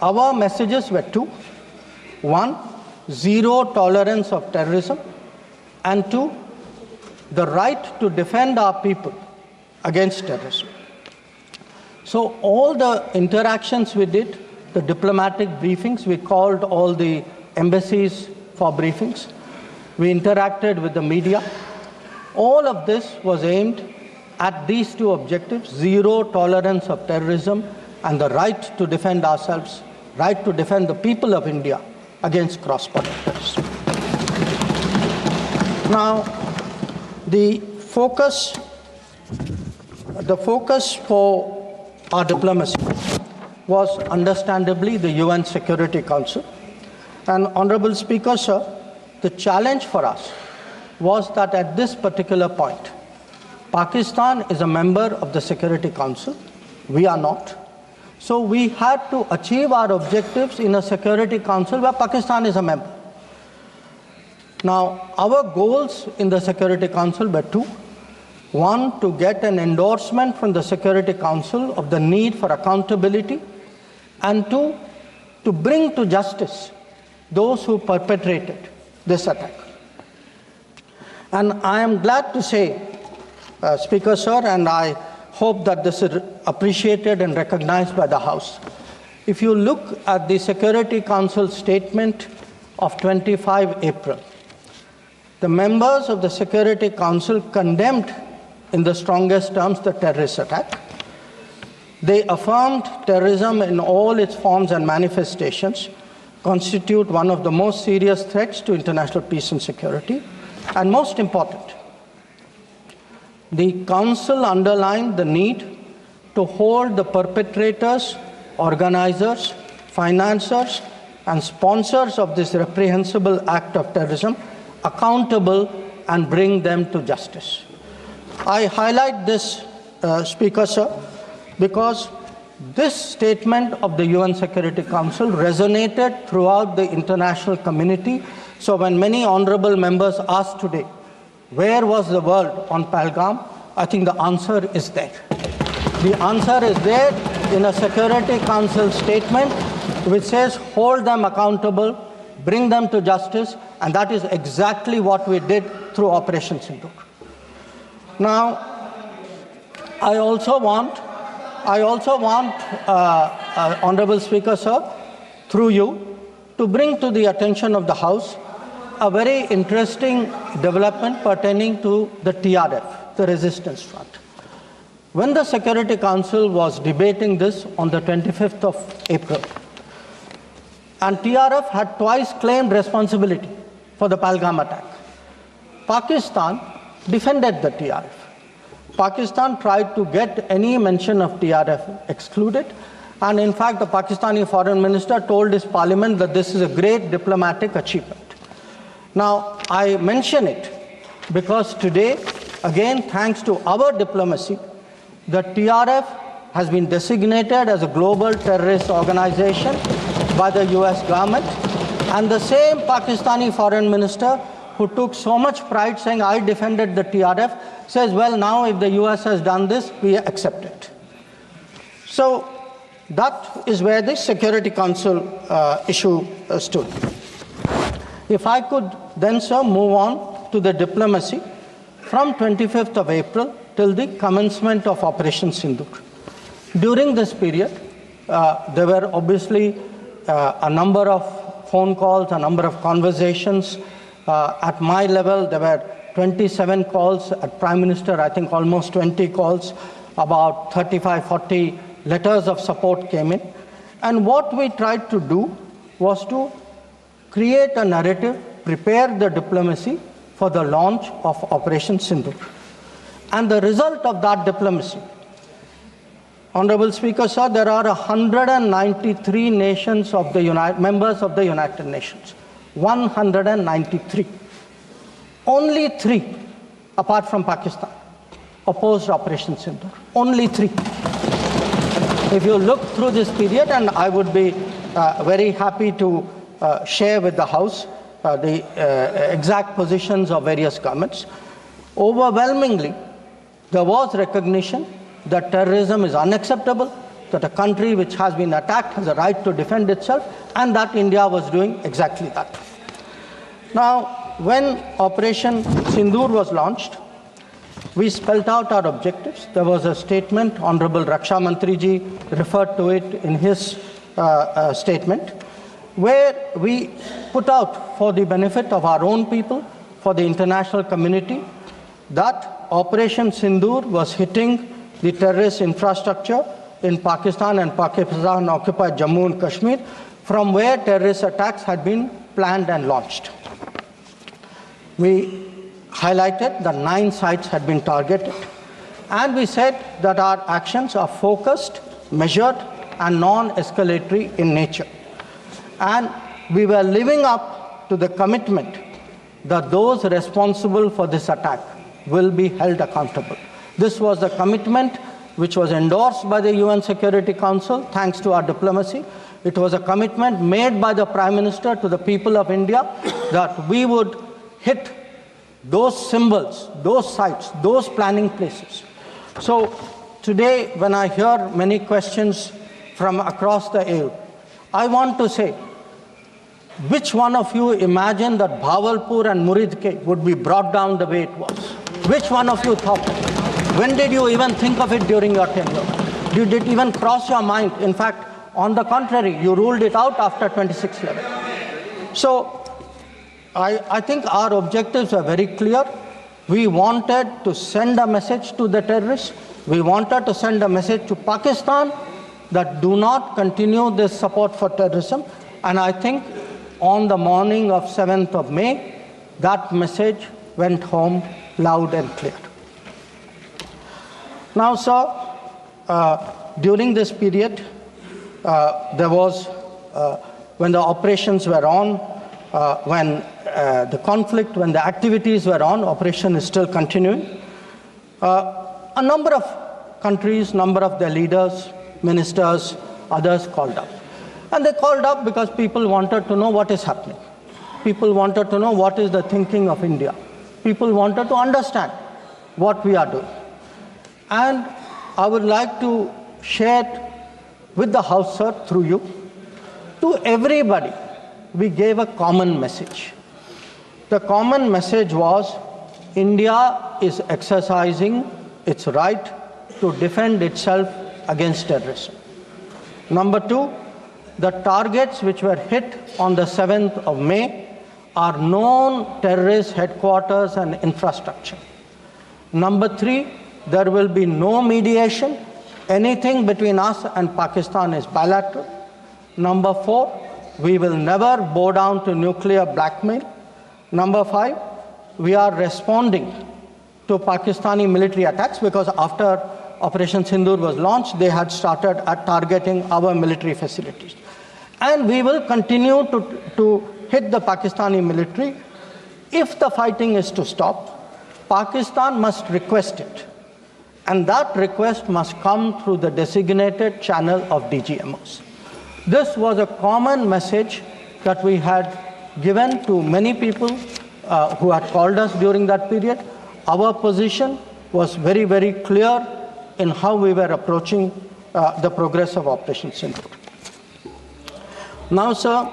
Our messages were two: 1, zero tolerance of terrorism, and 2, the right to defend our people against terrorism. So all the interactions we did, the diplomatic briefings, we called all the embassies for briefings, we interacted with the media. All of this was aimed at these two objectives: zero tolerance of terrorism and the right to defend ourselves, right to defend the people of India against cross-border terrorism. Now, the focus for our diplomacy was understandably the UN Security Council. And Honorable Speaker, sir, the challenge for us was that at this particular point, Pakistan is a member of the Security Council. We are not. So we had to achieve our objectives in a Security Council where Pakistan is a member. Now, our goals in the Security Council were two. 1, to get an endorsement from the Security Council of the need for accountability, and 2, to bring to justice those who perpetrated this attack. And I am glad to say, Speaker, sir, and I hope that this is appreciated and recognized by the House. If you look at the Security Council statement of 25 April, the members of the Security Council condemned in the strongest terms the terrorist attack. They affirmed terrorism in all its forms and manifestations constitute one of the most serious threats to international peace and security. And most important, the Council underlined the need to hold the perpetrators, organizers, financiers, and sponsors of this reprehensible act of terrorism accountable and bring them to justice. I highlight this, Speaker, sir, because this statement of the UN Security Council resonated throughout the international community. So when many honorable members asked today, where was the world on Pahalgam? I think the answer is there. The answer is there in a Security Council statement which says hold them accountable, bring them to justice, and that is exactly what we did through Operation Sindur. Now, I also want, Honorable Speaker, sir, through you, to bring to the attention of the House a very interesting development pertaining to the TRF, the Resistance Front. When the Security Council was debating this on the 25th of April, and TRF had twice claimed responsibility for the Pahalgam attack, Pakistan defended the TRF. Pakistan tried to get any mention of TRF excluded, and in fact the Pakistani foreign minister told his parliament that this is a great diplomatic achievement. Now, I mention it because today, again, thanks to our diplomacy, the TRF has been designated as a global terrorist organization by the US government, and the same Pakistani foreign minister who took so much pride saying, I defended the TRF, says, well, now if the US has done this, we accept it. So that is where the Security Council issue stood. If I could then, sir, move on to the diplomacy from 25th of April till the commencement of Operation Sindur. During this period, there were obviously a number of phone calls, a number of conversations. At my level, there were 27 calls. At Prime Minister, I think almost 20 calls. About 35, 40 letters of support came in. And what we tried to do was to create a narrative, prepare the diplomacy for the launch of Operation Sindur. And the result of that diplomacy, Honorable Speaker, sir, there are 193 nations of the members of the United Nations. 193. Only 3, apart from Pakistan, opposed Operation Sindur. Only 3. If you look through this period, and I would be very happy to share with the House the exact positions of various governments, overwhelmingly, there was recognition that terrorism is unacceptable, that a country which has been attacked has a right to defend itself, and that India was doing exactly that. Now, when Operation Sindur was launched, we spelled out our objectives. There was a statement, Honorable Raksha Mantri ji referred to it in his statement, where we put out for the benefit of our own people, for the international community, that Operation Sindur was hitting the terrorist infrastructure in Pakistan and Pakistan-occupied Jammu and Kashmir, from where terrorist attacks had been planned and launched. We highlighted that 9 sites had been targeted, and we said that our actions are focused, measured, and non-escalatory in nature. And we were living up to the commitment that those responsible for this attack will be held accountable. This was the commitment which was endorsed by the UN Security Council, thanks to our diplomacy. It was a commitment made by the Prime Minister to the people of India that we would hit those symbols, those sites, those planning places. So today, when I hear many questions from across the aisle, I want to say, which one of you imagined that Bhavalpur and Muridke would be brought down the way it was? Which one of you thought? When did you even think of it during your tenure? Did it even cross your mind? In fact, on the contrary, you ruled it out after 26/11. So I think our objectives are very clear. We wanted to send a message to the terrorists. We wanted to send a message to Pakistan that do not continue this support for terrorism. And I think on the morning of 7th of May, that message went home loud and clear. Now, sir, during this period, there was, when the operations were on, when the conflict, when the activities were on, operation is still continuing. A number of countries, number of their leaders, ministers, others called up. And they called up because people wanted to know what is happening. People wanted to know what is the thinking of India. People wanted to understand what we are doing. And I would like to share with the House, sir, through you, to everybody, we gave a common message. The common message was India is exercising its right to defend itself against terrorism. Number 2, the targets which were hit on the 7th of May are known terrorist headquarters and infrastructure. Number 3, there will be no mediation. Anything between us and Pakistan is bilateral. Number 4, we will never bow down to nuclear blackmail. Number 5, we are responding to Pakistani military attacks because after Operation Sindur was launched, they had started targeting our military facilities. And we will continue to hit the Pakistani military. If the fighting is to stop, Pakistan must request it. And that request must come through the designated channel of DGMOs. This was a common message that we had given to many people who had called us during that period. Our position was very, very clear in how we were approaching the progress of Operation Sindur. Now, sir,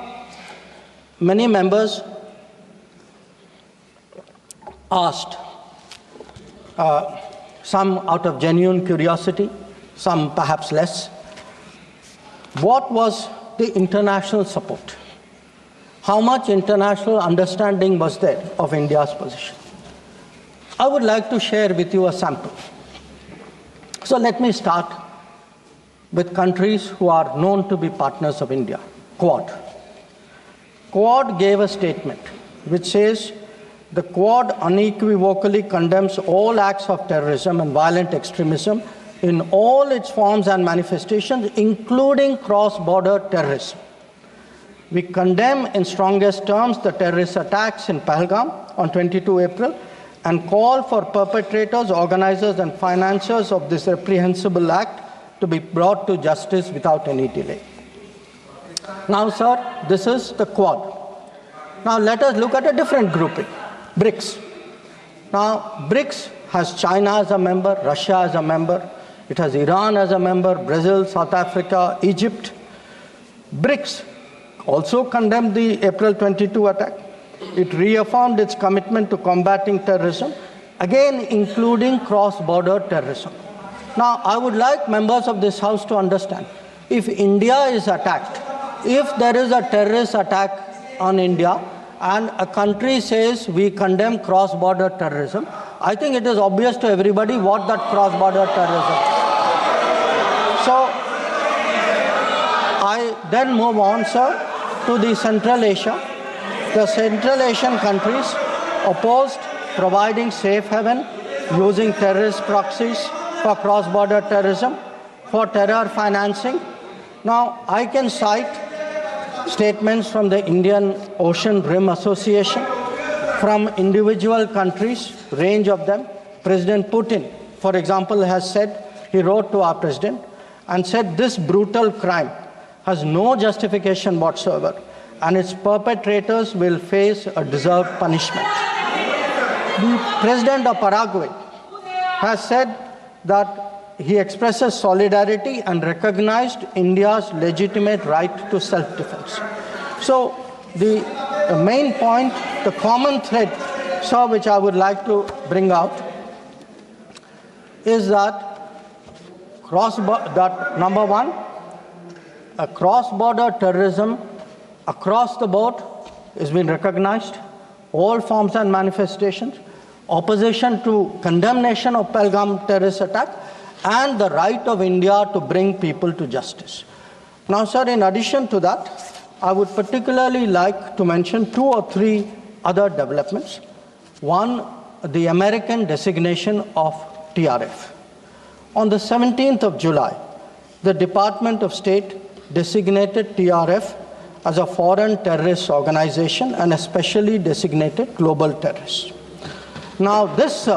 many members asked some out of genuine curiosity, some perhaps less. What was the international support? How much international understanding was there of India's position? I would like to share with you a sample. So let me start with countries who are known to be partners of India. Quad. Quad gave a statement which says the Quad unequivocally condemns all acts of terrorism and violent extremism in all its forms and manifestations, including cross-border terrorism. We condemn in strongest terms the terrorist attacks in Pahalgam on 22 April and call for perpetrators, organizers and financiers of this reprehensible act to be brought to justice without any delay. Now, sir, this is the Quad. Now, let us look at a different grouping, BRICS. Now, BRICS has China as a member, Russia as a member, it has Iran as a member, Brazil, South Africa, Egypt. BRICS also condemned the April 22 attack. It reaffirmed its commitment to combating terrorism, again including cross-border terrorism. Now, I would like members of this House to understand, if India is attacked, if there is a terrorist attack on India and a country says we condemn cross-border terrorism, I think it is obvious to everybody what that cross-border terrorism is. So, I then move on, sir, to the Central Asia. The Central Asian countries opposed providing safe haven using terrorist proxies for cross-border terrorism, for terror financing. Now, I can cite statements from the Indian Ocean Rim Association, from individual countries, range of them. President Putin, for example, has said, he wrote to our president and said this brutal crime has no justification whatsoever and its perpetrators will face a deserved punishment. The president of Paraguay has said that he expresses solidarity and recognized India's legitimate right to self-defense. So the main point, the common thread, sir, which I would like to bring out is that number one, a cross-border terrorism across the board has been recognized, all forms and manifestations, opposition to condemnation of Pahalgam terrorist attack, and the right of India to bring people to justice. Now, sir, in addition to that, I would particularly like to mention 2 or 3 other developments. One, the American designation of TRF. On the 17th of July, the Department of State designated TRF as a foreign terrorist organization and especially designated global terrorist. Now, this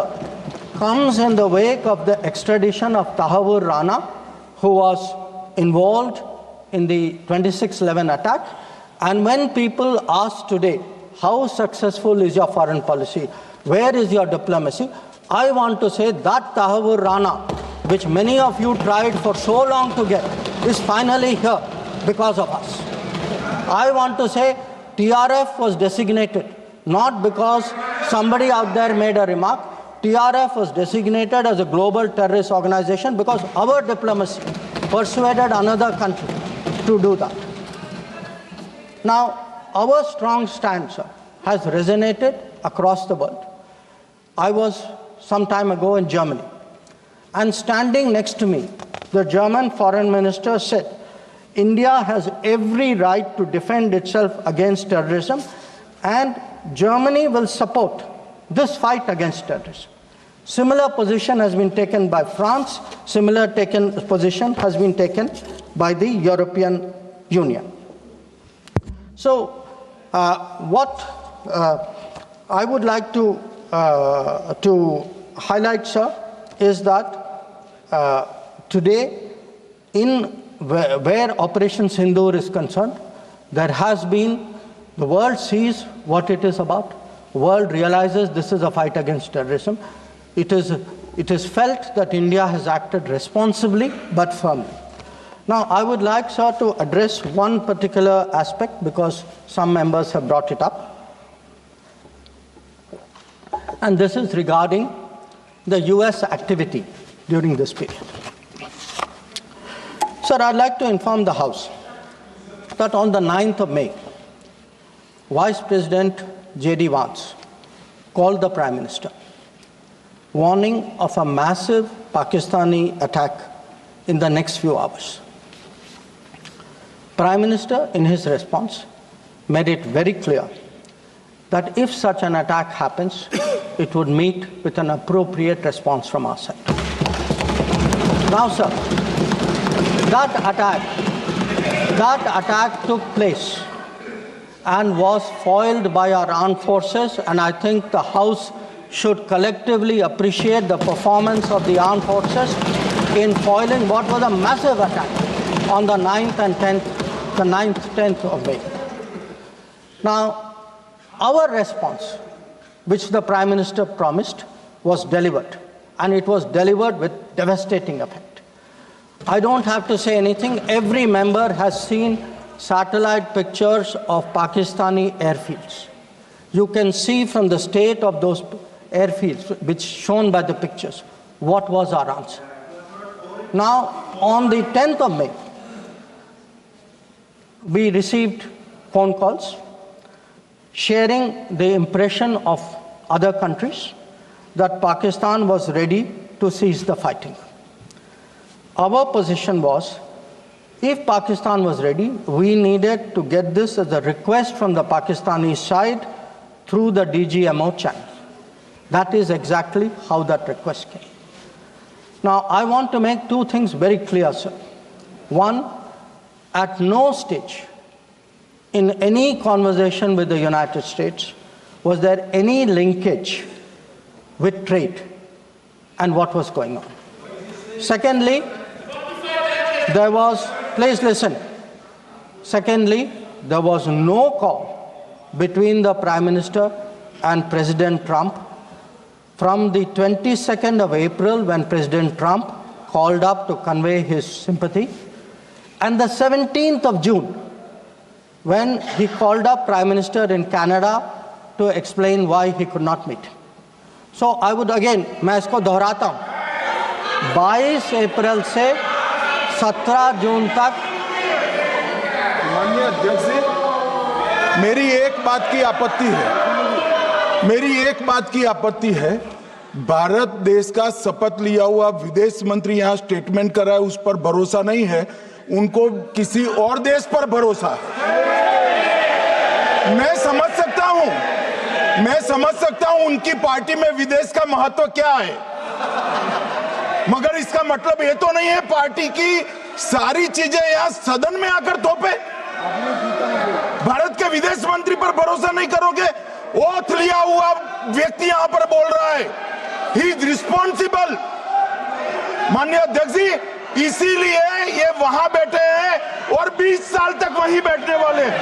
comes in the wake of the extradition of Tahawur Rana, who was involved in the 26/11 attack. And when people ask today, how successful is your foreign policy? Where is your diplomacy? I want to say that Tahawur Rana, which many of you tried for so long to get, is finally here because of us. I want to say TRF was designated not because somebody out there made a remark. TRF was designated as a global terrorist organization because our diplomacy persuaded another country to do that. Now, our strong stance has resonated across the world. I was some time ago in Germany, and standing next to me, the German foreign minister said, India has every right to defend itself against terrorism, and Germany will support this fight against terrorism. Similar position has been taken by France, similar position has been taken by the European Union. So, what I would like to highlight, sir, is that today, where Operation Sindur is concerned, there has been, the world sees what it is about. The world realizes this is a fight against terrorism. It is felt that India has acted responsibly but firmly. Now, I would like, sir, to address one particular aspect because some members have brought it up. And this is regarding the US activity during this period. Sir, I'd like to inform the House that on the 9th of May, Vice President J.D. Vance called the Prime Minister, warning of a massive Pakistani attack in the next few hours. Prime Minister, in his response, made it very clear that if such an attack happens, it would meet with an appropriate response from our side. Now, sir, that attack took place and was foiled by our armed forces, and I think the House should collectively appreciate the performance of the armed forces in foiling what was a massive attack on the 9th and 10th of May. Now, our response, which the Prime Minister promised, was delivered, and it was delivered with devastating effect. I don't have to say anything. Every member has seen satellite pictures of Pakistani airfields. You can see from the state of those airfields, which shown by the pictures, what was our answer. Now, on the 10th of May, we received phone calls sharing the impression of other countries that Pakistan was ready to cease the fighting. Our position was, if Pakistan was ready, we needed to get this as a request from the Pakistani side through the DGMO channel. That is exactly how that request came. Now, I want to make two things very clear, sir. One, at no stage in any conversation with the United States was there any linkage with trade and what was going on. Secondly, there was, please listen. Secondly, there was no call between the Prime Minister and President Trump from the 22nd of April, when President Trump called up to convey his sympathy, and the 17th of June, when he called up Prime Minister in Canada to explain why he could not meet. So I would again, मैं इसको दोहराता हूँ, 22 अप्रैल से 17 जून तक। माननीय अध्यक्ष जी, मेरी एक बात की आपत्ति है, भारत देश का शपथ लिया हुआ विदेश मंत्री यहाँ स्टेटमेंट कर रहा है, उस पर भरोसा नहीं है, उनको किसी और देश पर भरोसा है। मैं समझ सकता हूं उनकी पार्टी में विदेश का महत्व क्या है, मगर इसका मतलब ये तो नहीं है पार्टी की सारी चीजें यहाँ सदन में आकर थोपे। भारत के विदेश मंत्री पर भरोसा नहीं करोगे? ओथ लिया हुआ व्यक्ति यहाँ पर बोल रहा है, ही इज रिस्पॉन्सिबल। माननीय अध्यक्ष जी, इसीलिए ये वहां बैठे हैं और 20 साल तक वहीं बैठने वाले हैं।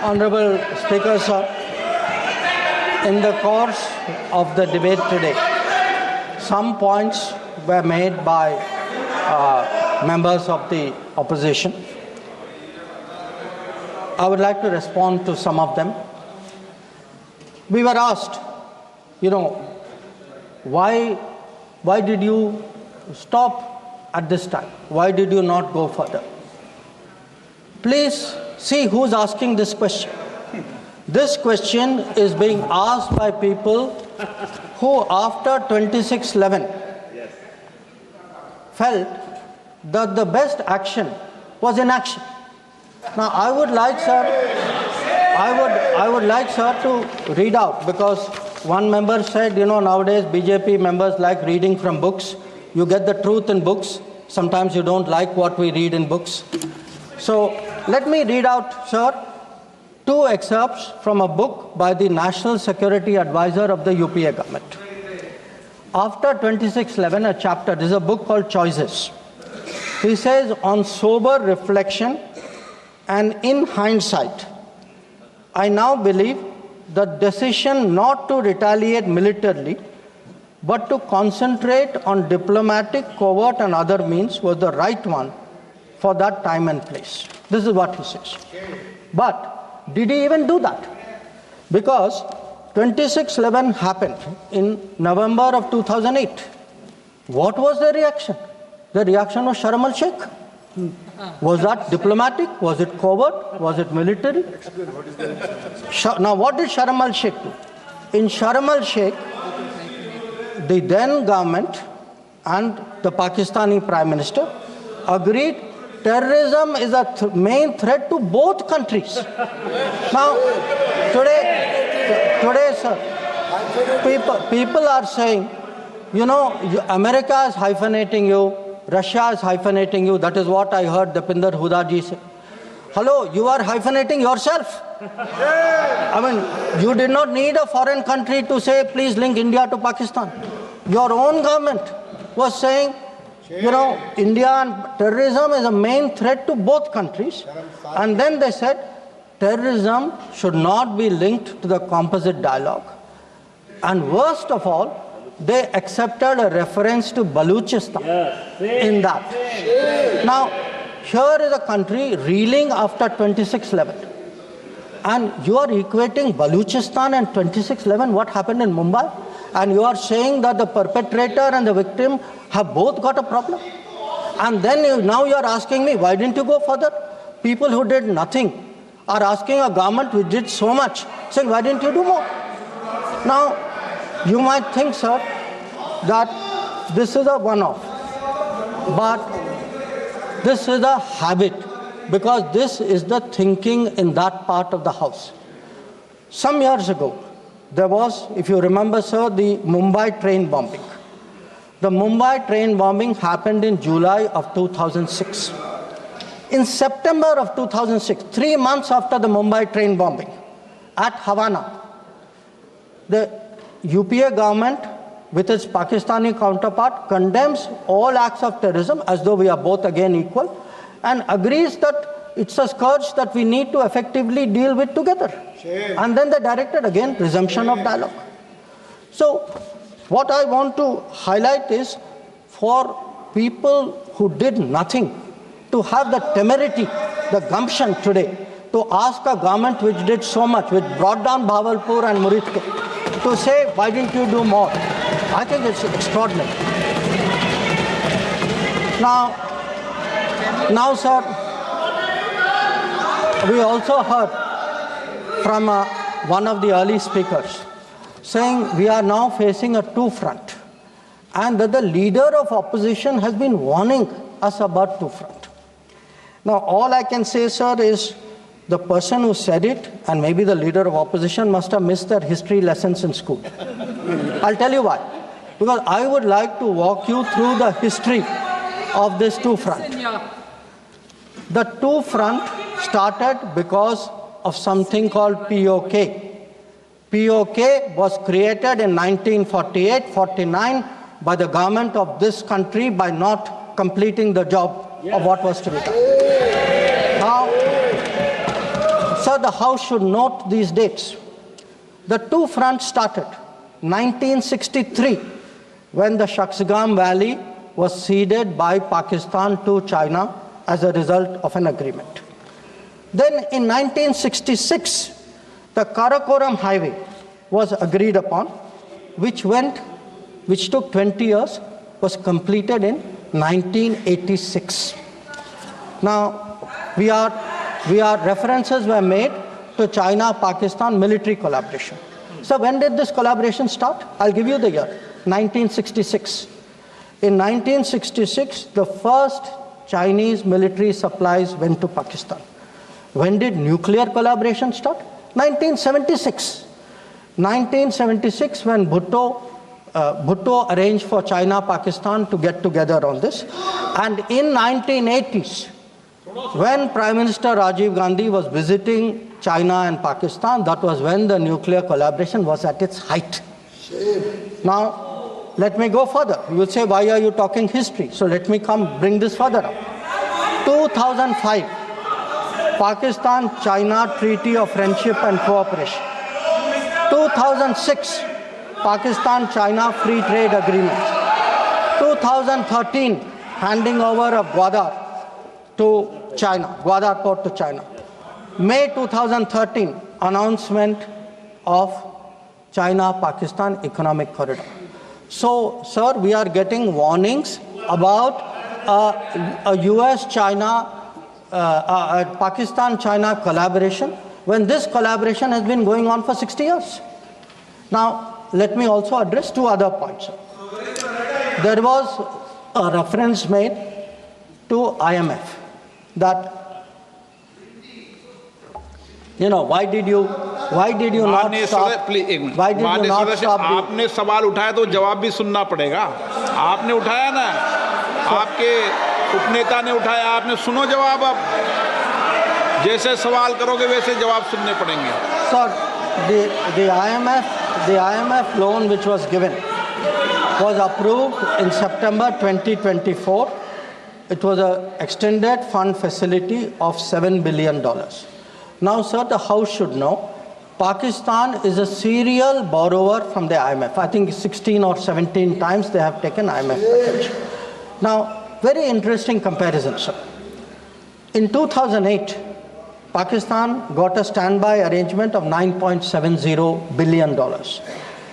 Honorable Speaker, sir, in the course of the debate today, some points were made by members of the opposition. I would like to respond to some of them. We were asked, why did you stop at this time? Why did you not go further? Please see who's asking this question. This question is being asked by people who, after 26/11, felt that the best action was inaction. Now, I would like, sir, to read out, because one member said, nowadays BJP members like reading from books. You get the truth in books. Sometimes you don't like what we read in books. So let me read out, sir, 2 excerpts from a book by the National Security Advisor of the UPA government. After 26/11, a chapter, this is a book called Choices. He says, on sober reflection and in hindsight, I now believe the decision not to retaliate militarily, but to concentrate on diplomatic, covert and other means was the right one for that time and place. This is what he says. But did he even do that? Because 26/11 happened in November of 2008. What was the reaction? The reaction was Sharm el-Sheikh. Was that diplomatic? Was it covert? Was it military? Now, what did Sharm el-Sheikh do? In Sharm el-Sheikh, the then government and the Pakistani Prime Minister agreed terrorism is a main threat to both countries. Now, today, sir, people are saying, you know, America is hyphenating you, Russia is hyphenating you. That is what I heard Deepinder Huda ji say. Hello, you are hyphenating yourself. I mean, you did not need a foreign country to say, please link India to Pakistan. Your own government was saying, you know, India and terrorism is a main threat to both countries. And then they said, terrorism should not be linked to the composite dialogue. And worst of all, they accepted a reference to Baluchistan in that. Now, here is a country reeling after 26/11. And you are equating Baluchistan and 26/11, what happened in Mumbai? And you are saying that the perpetrator and the victim have both got a problem. And then now you are asking me, why didn't you go further? People who did nothing are asking a government which did so much, saying, why didn't you do more? Now, you might think, sir, that this is a one-off. But this is a habit, because this is the thinking in that part of the house. Some years ago, there was, if you remember, sir, the Mumbai train bombing. The Mumbai train bombing happened in July of 2006. In September of 2006, 3 months after the Mumbai train bombing, at Havana, the UPA government, with its Pakistani counterpart, condemns all acts of terrorism as though we are both again equal, and agrees that it's a scourge that we need to effectively deal with together. And then they directed again resumption of dialogue. So what I want to highlight is, for people who did nothing to have the temerity, the gumption today to ask a government which did so much, which brought down Bhavalpur and Muridke, to say, why didn't you do more? I think it's extraordinary. Now, sir, we also heard from one of the early speakers saying we are now facing a two-front, and that the leader of opposition has been warning us about two-front. Now, all I can say, sir, is the person who said it, and maybe the leader of opposition, must have missed their history lessons in school. I'll tell you why. Because I would like to walk you through the history of this two-front. The two-front started because of something called POK. POK was created in 1948-49 by the government of this country by not completing the job of what was to be done. Now, sir, the House should note these dates. The two-front started 1963, when the Shaksgam Valley was ceded by Pakistan to China as a result of an agreement. Then in 1966, the Karakoram Highway was agreed upon, which took 20 years, was completed in 1986. Now, references were made to China-Pakistan military collaboration. So when did this collaboration start? I'll give you the year, 1966. In 1966, the first Chinese military supplies went to Pakistan. When did nuclear collaboration start? 1976. 1976, when Bhutto arranged for China-Pakistan to get together on this. And in 1980s, when Prime Minister Rajiv Gandhi was visiting China and Pakistan, that was when the nuclear collaboration was at its height. Now, let me go further. You will say, why are you talking history? So let me bring this further up. 2005, Pakistan-China Treaty of Friendship and Cooperation. 2006, Pakistan-China Free Trade Agreement. 2013, handing over of Gwadar to China, Gwadar port to China. May 2013 announcement of China-Pakistan economic corridor. So, sir, we are getting warnings about a US-China, Pakistan-China collaboration when this collaboration has been going on for 60 years. Now, let me also address two other points. There was a reference made to IMF that, why did you not stop? Why did you not stop? आपने सवाल उठाया तो जवाब भी सुनना पड़ेगा. आपने उठाया ना, आपके उपनेता ने उठाया, आपने सुनो जवाब. अब जैसे सवाल करोगे वैसे जवाब सुनने पड़ेंगे. Sir, the IMF loan which was given was approved in September 2024. It was an extended fund facility of $7 billion. Now, sir, the House should know, Pakistan is a serial borrower from the IMF. I think 16 or 17 times they have taken IMF package. Now, very interesting comparison, sir. In 2008, Pakistan got a standby arrangement of $9.70 billion.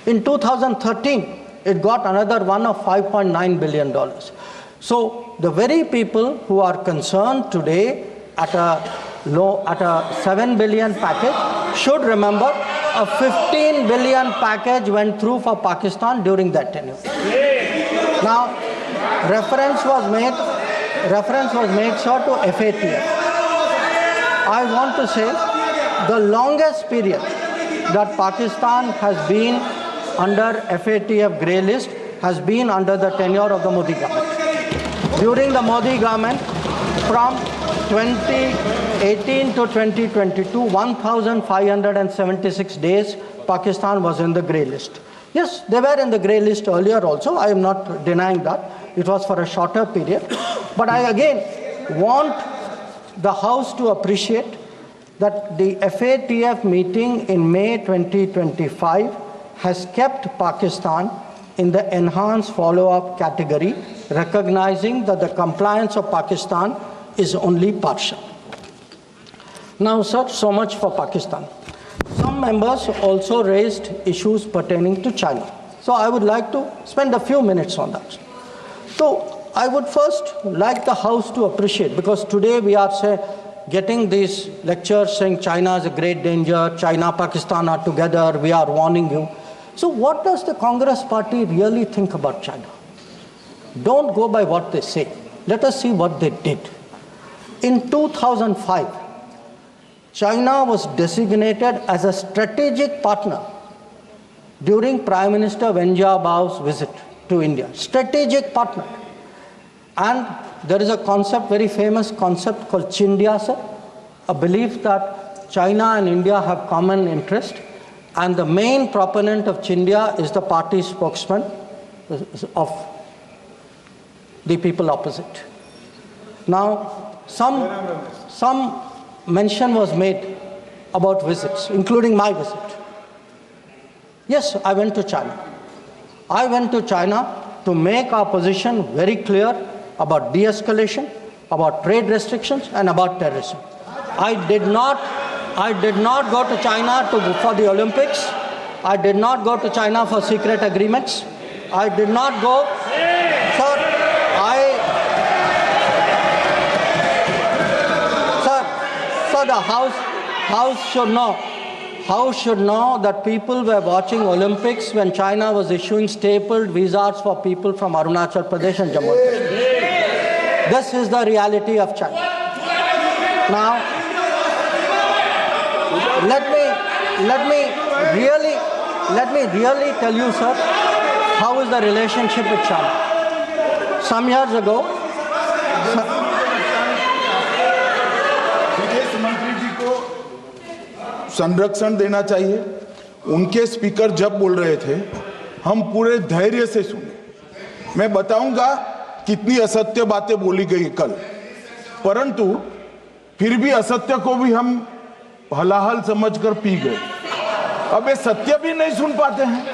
In 2013, it got another one of $5.9 billion. So the very people who are concerned today at a 7 billion package should remember a 15 billion package went through for Pakistan during that tenure. Now, reference was made, sir, to FATF. I want to say the longest period that Pakistan has been under FATF grey list has been under the tenure of the Modi government. During the Modi government, from 2018 to 2022, 1,576 days, Pakistan was in the grey list. Yes, they were in the grey list earlier also. I am not denying that. It was for a shorter period. But I again want the House to appreciate that the FATF meeting in May 2025 has kept Pakistan in the enhanced follow-up category, recognizing that the compliance of Pakistan is only partial. Now, sir, so much for Pakistan. Some members also raised issues pertaining to China. So I would like to spend a few minutes on that. So I would first like the House to appreciate, because today we are getting these lectures saying China is a great danger, China, Pakistan are together, we are warning you. So what does the Congress party really think about China? Don't go by what they say. Let us see what they did. In 2005, China was designated as a strategic partner during Prime Minister Wen Jiabao's visit to India. Strategic partner. And there is a concept, very famous concept called Chindia, sir, a belief that China and India have common interest, and the main proponent of Chindia is the party spokesman of the people opposite. Now, some mention was made about visits, including my visit. Yes, I went to China. I went to China to make our position very clear about de-escalation, about trade restrictions, and about terrorism. I did not go to China for the Olympics. I did not go to China for secret agreements. I did not go. Sir, the House should know that people were watching Olympics when China was issuing stapled visas for people from Arunachal Pradesh and Jammu and Kashmir. This is the reality of China. Now, let me really tell you, sir, how is the relationship with China. Some years ago, विदेश मंत्री जी को संरक्षण देना चाहिए. उनके speaker जब बोल रहे थे, हम पूरे धैर्य से सुने. मैं बताऊंगा कितनी असत्य बातें बोली गई कल, परंतु फिर भी असत्य को भी हम हलाहल समझकर पी गए. अब ये सत्य भी नहीं सुन पाते हैं.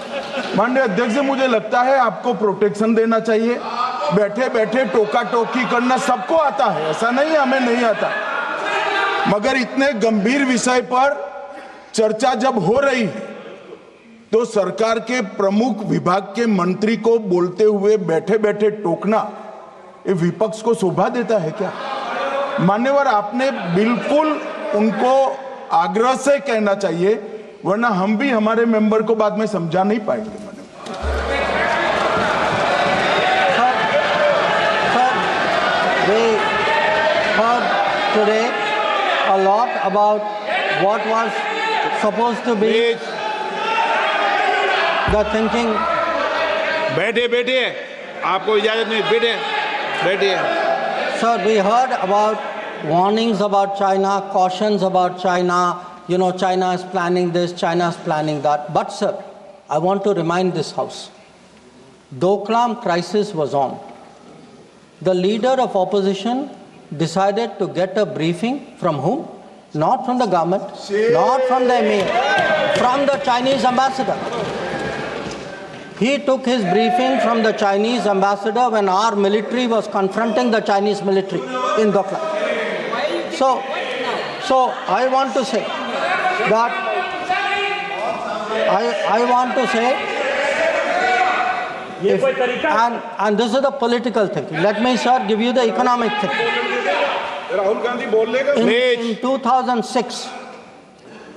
माननीय अध्यक्ष जी, मुझे लगता है आपको प्रोटेक्शन देना चाहिए. बैठे बैठे टोका टोकी करना सबको आता है, ऐसा नहीं हमें नहीं आता. मगर इतने गंभीर विषय पर चर्चा जब हो रही है तो सरकार के प्रमुख विभाग के मंत्री को बोलते हुए बैठे बैठे टोकना ये विपक्ष को शोभा देता है क्या? मान्यवर, आपने बिल्कुल उनको आग्रह से कहना चाहिए, वरना हम भी हमारे मेंबर को बाद में समझा नहीं पाएंगे। We heard today a lot about what was supposed to be the thinking. बैठिए, आपको इजाजत नहीं, बैठिए। Sir, we heard about warnings about China, cautions about China. China is planning this, China is planning that. But sir, I want to remind this House, Doklam crisis was on. The leader of opposition decided to get a briefing from whom? Not from the government, not from the emir, from the Chinese ambassador. He took his briefing from the Chinese ambassador when our military was confronting the Chinese military in Doklam. So I want to say that I want to say, and this is the political thinking. Let me, sir, give you the economic thinking.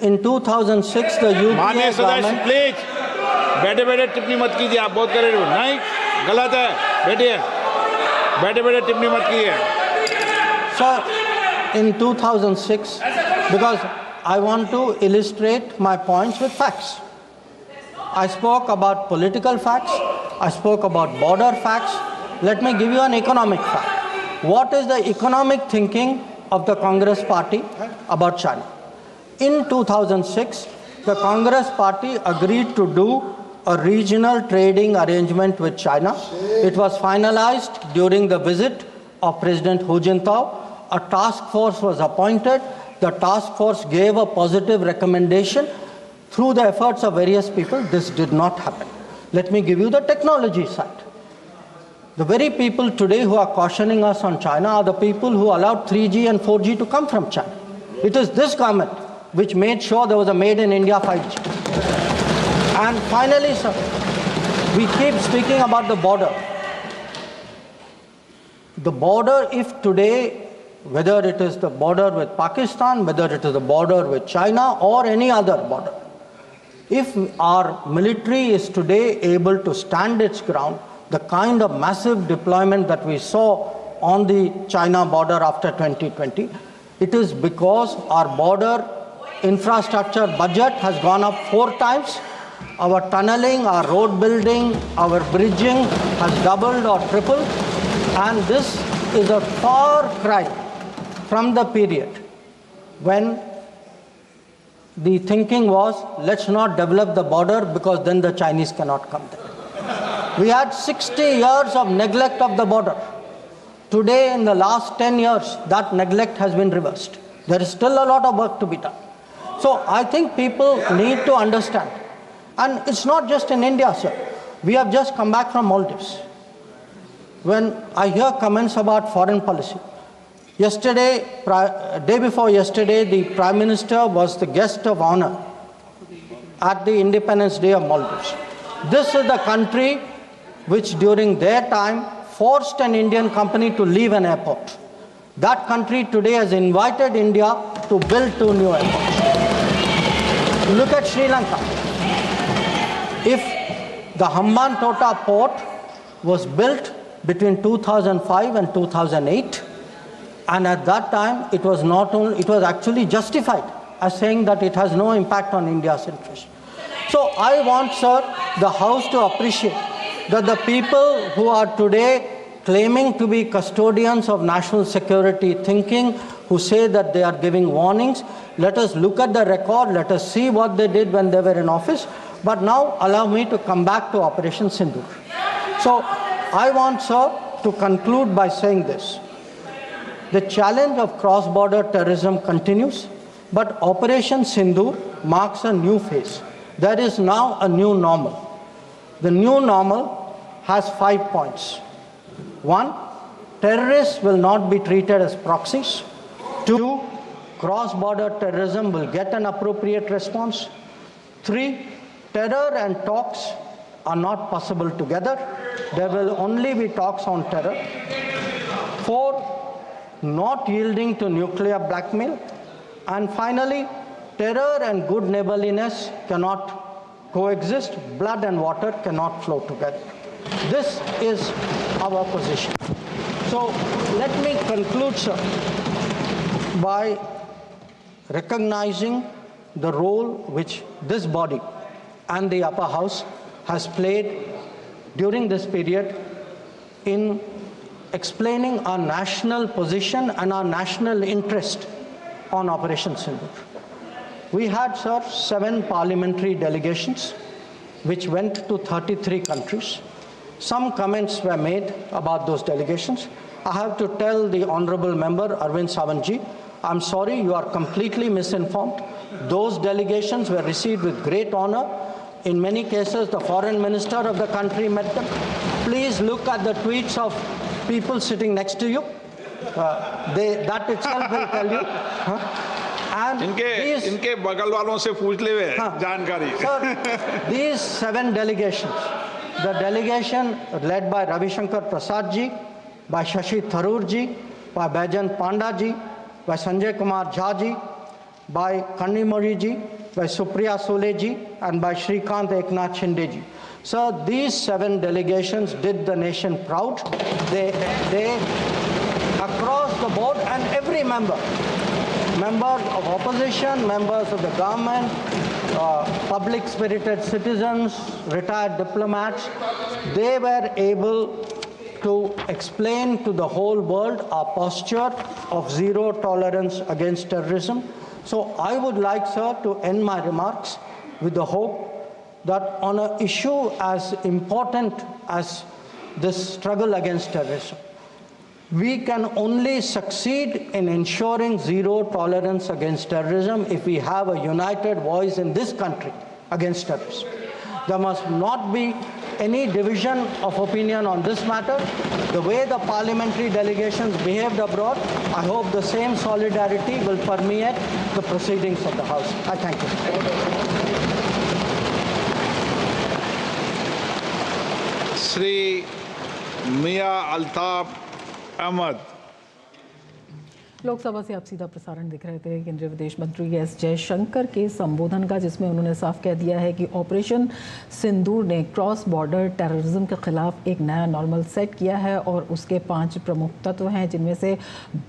In 2006, the UPA government. Please बैठे टिप्पणी मत कीजिए, आप बहुत कर रहे हो, नहीं गलत है, बैठे टिप्पणी मत कीजिए। Sir, in 2006, because I want to illustrate my points with facts. I spoke about political facts, I spoke about border facts. Let me give you an economic fact. What is the economic thinking of the Congress party about China? In 2006, the Congress party agreed to do a regional trading arrangement with China. It was finalized during the visit of President Hu Jintao. A task force was appointed. The task force gave a positive recommendation. Through the efforts of various people, this did not happen. Let me give you the technology side. The very people today who are cautioning us on China are the people who allowed 3G and 4G to come from China. It is this government which made sure there was a made in India 5G. And finally, sir, we keep speaking about the border. The border, if today, whether it is the border with Pakistan, whether it is the border with China or any other border, if our military is today able to stand its ground, the kind of massive deployment that we saw on the China border after 2020, it is because our border infrastructure budget has gone up 4 times. Our tunneling, our road building, our bridging has doubled or tripled. And this is a far cry from the period when the thinking was, let's not develop the border because then the Chinese cannot come there. We had 60 years of neglect of the border. Today, in the last 10 years, that neglect has been reversed. There is still a lot of work to be done. So I think people need to understand. And it's not just in India, sir. We have just come back from Maldives. When I hear comments about foreign policy, yesterday, day before yesterday, the Prime Minister was the guest of honor at the Independence Day of Maldives. This is the country which during their time forced an Indian company to leave an airport. That country today has invited India to build 2 new airports. Look at Sri Lanka. If the Hambantota port was built between 2005 and 2008, and at that time it was actually justified as saying that it has no impact on India's interest. So I want, sir, the House to appreciate that the people who are today claiming to be custodians of national security thinking, who say that they are giving warnings, let us look at the record, let us see what they did when they were in office. But now allow me to come back to Operation Sindur. So I want, sir, to conclude by saying this. The challenge of cross-border terrorism continues, but Operation Sindur marks a new phase. There is now a new normal. The new normal has 5 points. 1, terrorists will not be treated as proxies. 2, cross-border terrorism will get an appropriate response. 3, terror and talks are not possible together. There will only be talks on terror. 4, not yielding to nuclear blackmail. And finally, terror and good neighborliness cannot coexist. Blood and water cannot flow together. This is our position. So let me conclude, sir, by recognizing the role which this body and the upper house has played during this period in explaining our national position and our national interest on Operation Sindur. We had, sir, 7 parliamentary delegations which went to 33 countries. Some comments were made about those delegations. I have to tell the honorable member Arvind Savantji, I'm sorry, you are completely misinformed. Those delegations were received with great honor. In many cases, the foreign minister of the country met them. Please look at the tweets of people sitting next to you. That itself will tell you. And इनके बगल वालों से पूछ ले जानकारी. Sir, these 7 delegations, the delegation led by Ravi Shankar Prasad ji, by Shashi Tharoor ji, by Baijan Panda ji, by Sanjay Kumar Jha ji, by Kanimori ji, by Supriya Sole ji, and by Shrikant Eknath Shinde ji. So these 7 delegations did the nation proud. They across the board, and every member, members of opposition, members of the government, public-spirited citizens, retired diplomats, they were able to explain to the whole world our posture of zero tolerance against terrorism. So I would like, sir, to end my remarks with the hope that on an issue as important as this struggle against terrorism, we can only succeed in ensuring zero tolerance against terrorism if we have a united voice in this country against terrorism. There must not be any division of opinion on this matter. The way the parliamentary delegations behaved abroad, I hope the same solidarity will permeate the proceedings of the House. I thank you. Shri मियां अल्ताफ अहमद. लोकसभा से आप सीधा प्रसारण दिख रहे थे केंद्रीय विदेश मंत्री एस जयशंकर के संबोधन का, जिसमें उन्होंने साफ कह दिया है कि ऑपरेशन सिंदूर ने क्रॉस बॉर्डर टेररिज्म के खिलाफ एक नया नॉर्मल सेट किया है और उसके 5 प्रमुख तत्व हैं, जिनमें से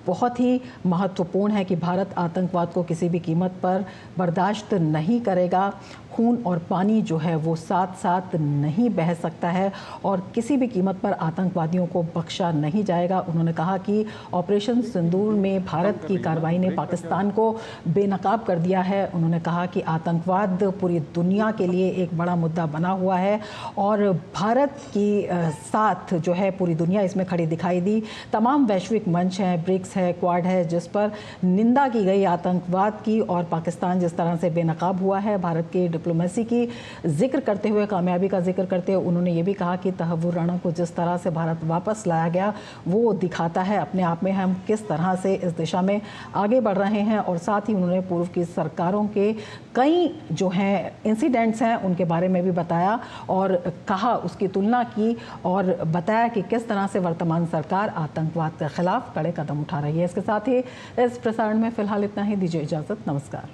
बहुत ही महत्वपूर्ण है कि भारत आतंकवाद को किसी भी कीमत पर बर्दाश्त नहीं करेगा। खून और पानी जो है वो साथ साथ नहीं बह सकता है और किसी भी कीमत पर आतंकवादियों को बख्शा नहीं जाएगा। उन्होंने कहा कि ऑपरेशन सिंदूर में भारत की कार्रवाई ने पाकिस्तान को बेनकाब कर दिया है। उन्होंने कहा कि आतंकवाद पूरी दुनिया के लिए एक बड़ा मुद्दा बना हुआ है और भारत की साथ जो है पूरी दुनिया इसमें खड़ी दिखाई दी। तमाम वैश्विक मंच हैं, ब्रिक्स है, क्वाड है, जिस पर निंदा की गई आतंकवाद की और पाकिस्तान जिस तरह से बेनकाब हुआ है। भारत के डिप्लोमेसी की जिक्र करते हुए, कामयाबी का जिक्र करते हुए उन्होंने ये भी कहा कि तहव्वुर राणा को जिस तरह से भारत वापस लाया गया वो दिखाता है अपने आप में हम किस तरह से इस दिशा में आगे बढ़ रहे हैं। और साथ ही उन्होंने पूर्व की सरकारों के कई जो हैं इंसिडेंट्स हैं उनके बारे में भी बताया और कहा, उसकी तुलना की और बताया कि किस तरह से वर्तमान सरकार आतंकवाद के खिलाफ कड़े कदम उठा रही है। इसके साथ ही इस प्रसारण में फिलहाल इतना ही। दीजिए इजाज़त, नमस्कार।